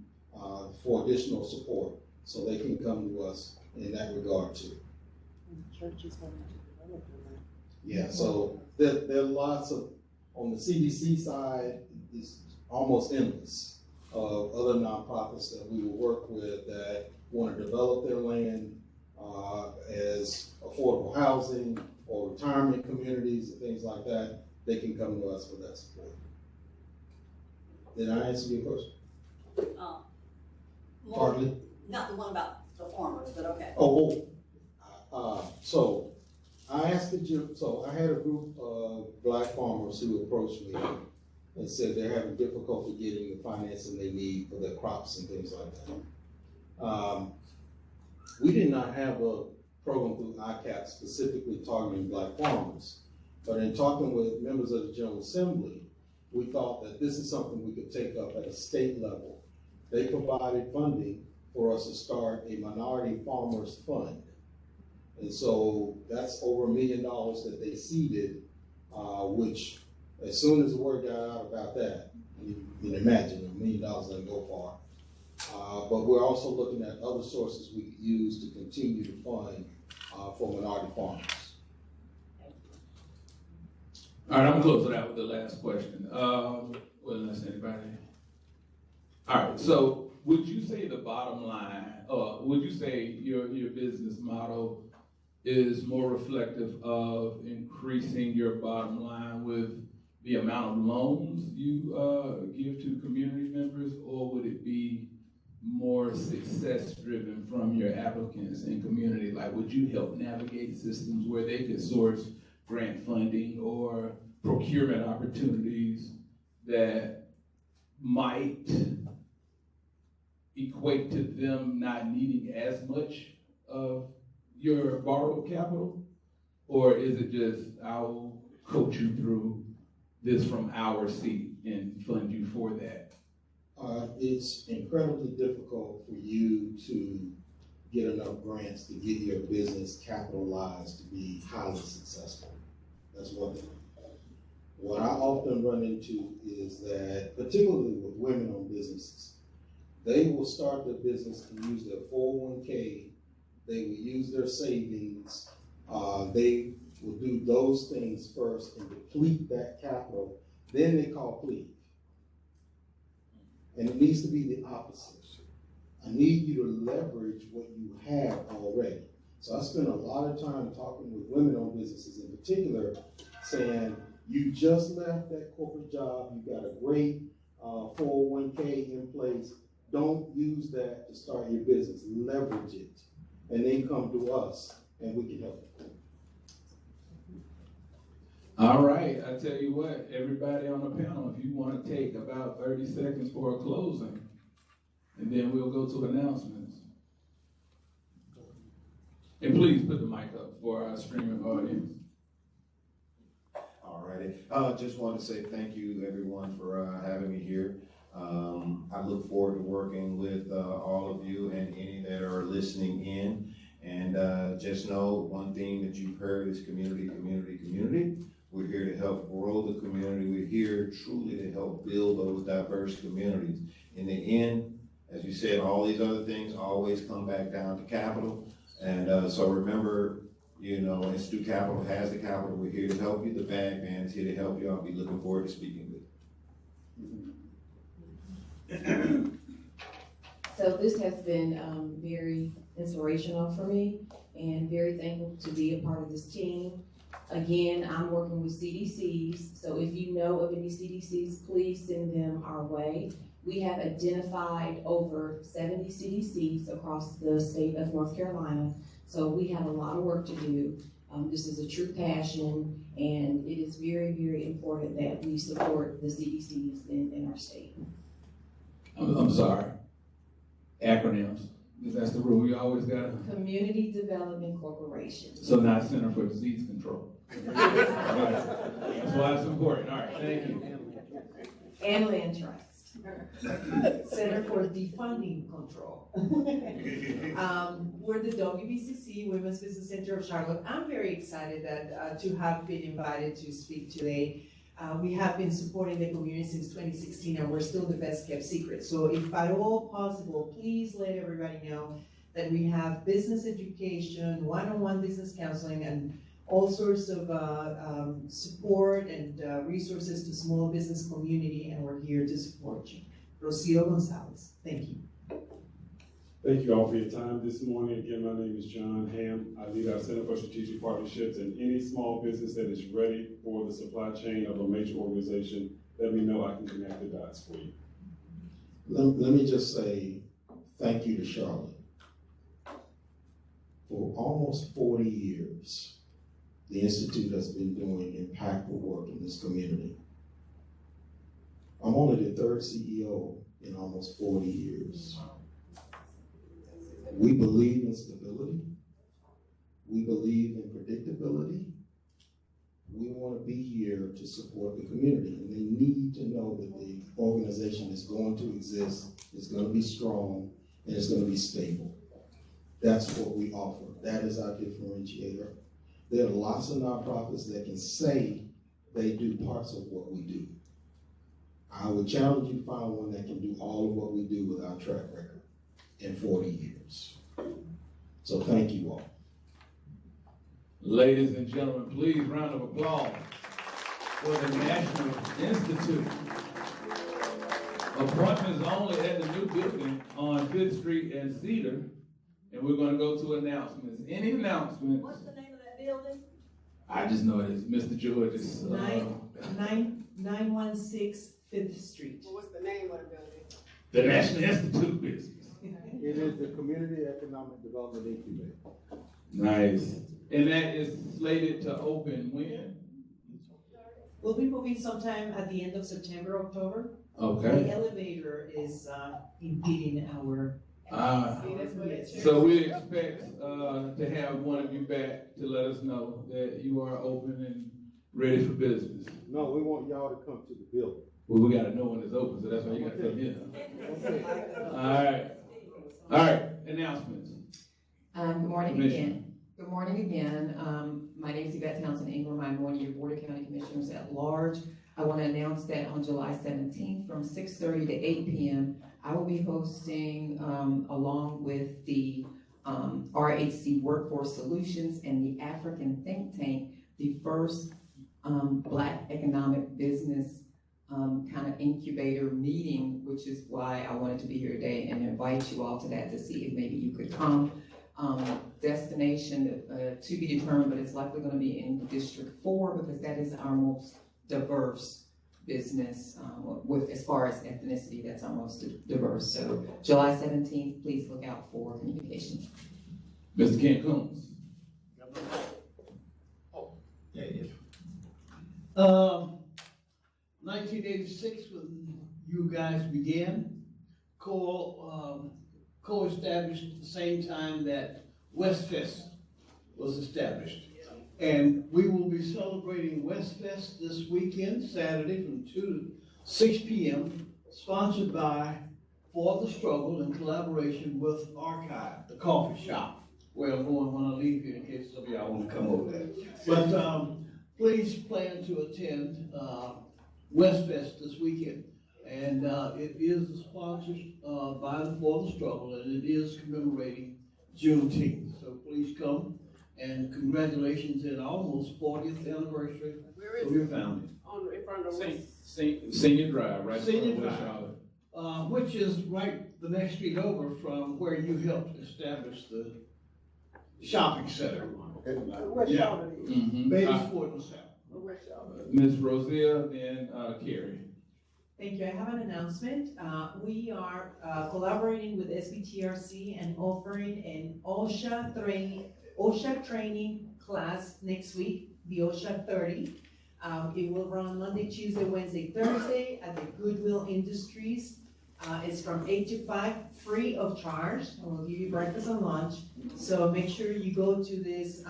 [SPEAKER 4] for additional support, so they can come to us in that regard too.
[SPEAKER 5] Churches want to develop on that.
[SPEAKER 4] Yeah, so there are lots of, on the CDC side, it's almost endless of other nonprofits that we will work with that want to develop their land as affordable housing or retirement communities and things like that. They can come to us for that support. Did I answer your question? Partly.
[SPEAKER 6] Not the one about the farmers, but okay.
[SPEAKER 4] So I asked so I had a group of black farmers who approached me and said they're having difficulty getting the financing they need for their crops and things like that. We did not have a program through ICAP specifically targeting black farmers, but in talking with members of the General Assembly, we thought that this is something we could take up at a state level. They provided funding for us to start a minority farmers fund. And so that's over $1 million that they seeded, which as soon as the word got out about that, you can imagine $1 million doesn't go far. But we're also looking at other sources we could use to continue to fund for minority farmers.
[SPEAKER 10] All right, I'm gonna close it out with the last question. Well, unless anybody. All right, so would you say the bottom line, would you say your business model is more reflective of increasing your bottom line with the amount of loans you give to community members, or would it be more success driven from your applicants and community? Like, would you help navigate systems where they could source grant funding or procurement opportunities that might equate to them not needing as much of your borrowed capital? Or is it just, I'll coach you through this from our seat and fund you for that?
[SPEAKER 4] It's incredibly difficult for you to get enough grants to get your business capitalized to be highly successful. That's one thing. What I often run into is that, particularly with women-owned businesses, they will start their business and use their 401k, they will use their savings, they will do those things first and deplete that capital, then they call plea. And it needs to be the opposite. I need you to leverage what you have already. So I spend a lot of time talking with women-owned businesses in particular, saying, you just left that corporate job, you got a great 401k in place, don't use that to start your business, leverage it, and then come to us and we can help you.
[SPEAKER 10] All right, I tell you what, everybody on the panel, if you want to take about 30 seconds for a closing, and then we'll go to announcements. And please put the mic up for our streaming audience.
[SPEAKER 8] All righty. Just want to say thank you, everyone, for having me here. I look forward to working with all of you and any that are listening in. And just know one thing that you've heard is community, community, community. We're here to help grow the community. We're here truly to help build those diverse communities. In the end, as you said, all these other things always come back down to capital. And so remember, you know, Institute Capital has the capital. We're here to help you. The Bag Man is here to help you. I'll be looking forward to speaking with you.
[SPEAKER 15] So this has been very inspirational for me,
[SPEAKER 9] and very thankful to be a part of this team. Again, I'm working with CDCs, so if you know of any CDCs, please send them our way. We have identified over 70 CDCs across the state of North Carolina, so we have a lot of work to do. This is a true passion, and it is very, very important that we support the CDCs in our state.
[SPEAKER 10] I'm sorry. Acronyms. That's the rule. You always got to.
[SPEAKER 9] Community Development Corporation.
[SPEAKER 10] So not Center for Disease Control. Right. That's why it's important. All right, thank you.
[SPEAKER 9] And Land Trust.
[SPEAKER 3] Center for Defunding Control. We're the WBCC, Women's Business Center of Charlotte. I'm very excited that to have been invited to speak today. We have been supporting the community since 2016, and we're still the best kept secret. So if at all possible, please let everybody know that we have business education, one-on-one business counseling, and all sorts of support and resources to small business community, and we're here to support you. Rocio Gonzalez, thank you.
[SPEAKER 7] Thank you all for your time this morning. Again, my name is John Ham. I lead our Center for Strategic Partnerships, and any small business that is ready for the supply chain of a major organization, let me know. I can connect the dots for you.
[SPEAKER 4] Let me just say thank you to Charlotte. For almost 40 years, the Institute has been doing impactful work in this community. I'm only the third CEO in almost 40 years. We believe in stability. We believe in predictability. We want to be here to support the community, and they need to know that the organization is going to exist, it's going to be strong, and it's going to be stable. That's what we offer. That is our differentiator. There are lots of nonprofits that can say they do parts of what we do. I would challenge you to find one that can do all of what we do with our track record in 40 years. So thank you all.
[SPEAKER 10] Ladies and gentlemen, please round of applause for the National Institute. Appointments only at the new building on 5th Street and Cedar. And we're going to go to announcements. Any announcements?
[SPEAKER 6] What's the name of that building?
[SPEAKER 10] I just know it is Mr. George's.
[SPEAKER 3] 916 5th Street.
[SPEAKER 13] Well, what's the name of the building?
[SPEAKER 10] The National Institute business.
[SPEAKER 18] It is the Community Economic Development Incubator.
[SPEAKER 10] Nice. And that is slated to open when?
[SPEAKER 3] We'll be moving sometime at the end of September, October.
[SPEAKER 10] Okay.
[SPEAKER 3] The elevator is impeding our.
[SPEAKER 10] So we expect to have one of you back to let us know that you are open and ready for business.
[SPEAKER 18] No, we want y'all to come to the building.
[SPEAKER 10] Well, we got to know when it's open, so that's why you got to come in. All right. All right. Announcements.
[SPEAKER 15] Good morning
[SPEAKER 10] Commissioner.
[SPEAKER 15] again. Good morning again. My name is Yvette Townsend Ingram. I'm one of your Board of County Commissioners at large. I want to announce that on July 17th from 6:30 to 8 p.m., I will be hosting, along with the RHC Workforce Solutions and the African Think Tank, the first Black economic business kind of incubator meeting, which is why I wanted to be here today and invite you all to that to see if maybe you could come. Destination to be determined, but it's likely going to be in District 4 because that is our most diverse business with as far as ethnicity. That's our most diverse. So July 17th, please look out for communications.
[SPEAKER 10] Mr. Ken Coons.
[SPEAKER 2] 1986, when you guys began, co-established at the same time that Westfest was established. And we will be celebrating Westfest this weekend, Saturday from 2 to 6 p.m., sponsored by For the Struggle in collaboration with Archive, the coffee shop, where I'm going when I leave here in case some of y'all want to come over there. But please plan to attend Westfest this weekend. And it is sponsored by the For the Struggle, and it is commemorating Juneteenth. So please come, and congratulations on almost 40th anniversary of your founding.
[SPEAKER 13] In front of
[SPEAKER 10] Senior Drive, right?
[SPEAKER 2] Senior Drive, which is right the next street over from where you helped establish the
[SPEAKER 11] shopping center.
[SPEAKER 18] Where's
[SPEAKER 11] Yeah.
[SPEAKER 18] Charlotte?
[SPEAKER 11] Babysport and South.
[SPEAKER 18] Where's Charlotte?
[SPEAKER 10] Ms. Rosia, then Carrie.
[SPEAKER 3] Thank you. I have an announcement. We are collaborating with SBTRC and offering an OSHA training class next week, the OSHA 30. It will run Monday, Tuesday, Wednesday, Thursday at the Goodwill Industries. It's from 8 to 5, free of charge. And we'll give you breakfast and lunch. So make sure you go to this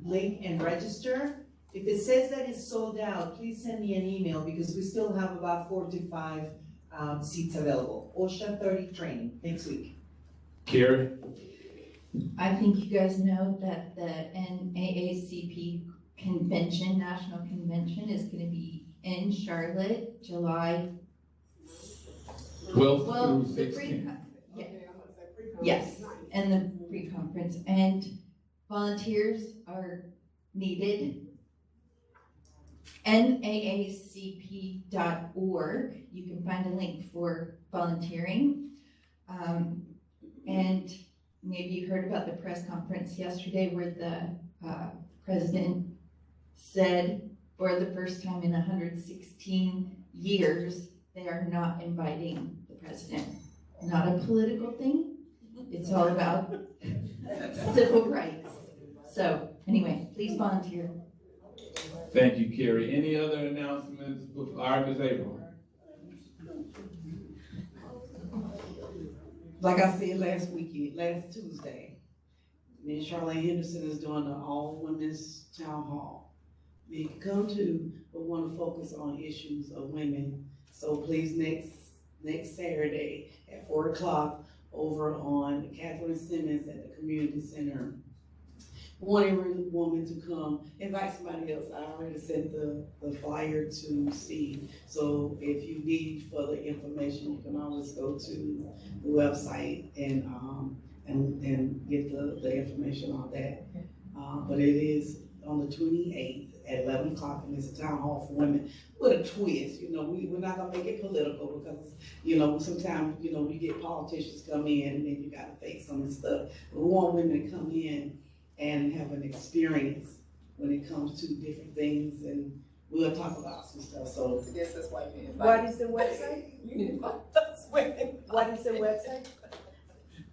[SPEAKER 3] link and register. If it says that it's sold out, please send me an email because we still have about 4 to 5 seats available. OSHA 30 training next week.
[SPEAKER 10] Carrie?
[SPEAKER 21] I think you guys know that the NAACP convention, national convention, is going to be in Charlotte, July
[SPEAKER 10] 12th
[SPEAKER 21] well,
[SPEAKER 10] through
[SPEAKER 21] the
[SPEAKER 10] 16th.
[SPEAKER 21] Yes, and the pre-conference, and volunteers are needed. NAACP.org, you can find a link for volunteering. And maybe you heard about the press conference yesterday where the president said for the first time in 116 years, they are not inviting the president. Not a political thing. It's all about civil rights. So anyway, please volunteer.
[SPEAKER 10] Thank you, Carrie. Any other announcements before Ms. April?
[SPEAKER 16] Like I said last Tuesday, me and Charlene Henderson is doing an all-women's town hall. You can come to, but want to focus on issues of women. So please, next Saturday at 4 o'clock over on Catherine Simmons at the Community Center. Want every woman to come, invite somebody else. I already sent the flyer to Steve. So if you need further information, you can always go to the website and get the information on that. But it is on the 28th at 11 o'clock, and it's a town hall for women with a twist. You know, we're not gonna make it political because, you know, sometimes, you know, we get politicians come in and then you gotta face some of the stuff. But we want women to come in and have an experience when it comes to different things, and we'll talk about some stuff. So
[SPEAKER 13] I guess that's why you invite.
[SPEAKER 1] What is the website?
[SPEAKER 13] You invite us women.
[SPEAKER 1] What is the website?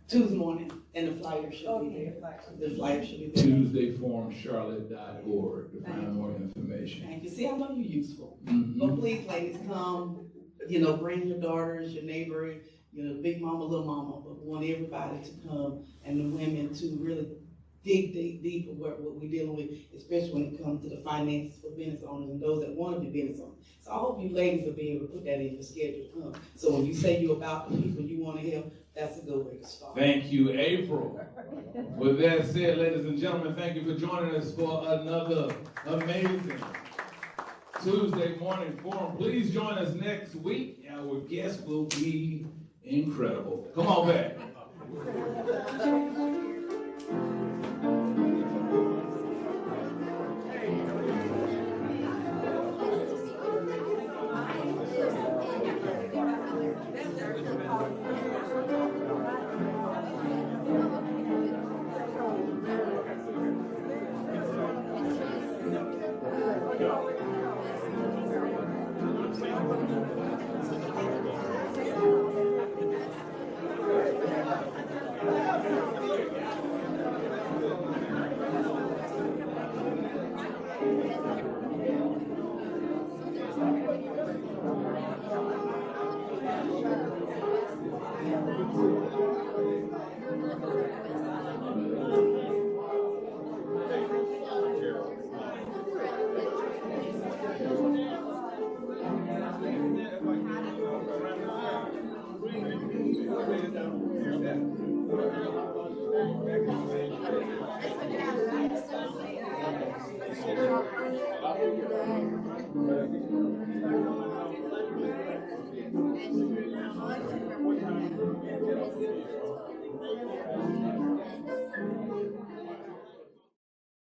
[SPEAKER 16] Tuesday morning, and the flyer should be there. The flyer should be there.
[SPEAKER 10] TuesdayForumCharlotte.org to find more information.
[SPEAKER 16] Thank you. See, I know you're useful.
[SPEAKER 10] Mhm.
[SPEAKER 16] But please, ladies, come. You know, bring your daughters, your neighbor, you know, big mama, little mama. But we want everybody to come and the women to really dig deep of what we're dealing with, especially when it comes to the finances for business owners and those that want to be business owners. So I hope you ladies will be able to put that in your schedule to come. So when you say you're about the people you want to help, that's a good way to start.
[SPEAKER 10] Thank you, April. With that said, ladies and gentlemen, thank you for joining us for another amazing Tuesday morning forum. Please join us next week. Our guests will be incredible. Come on back.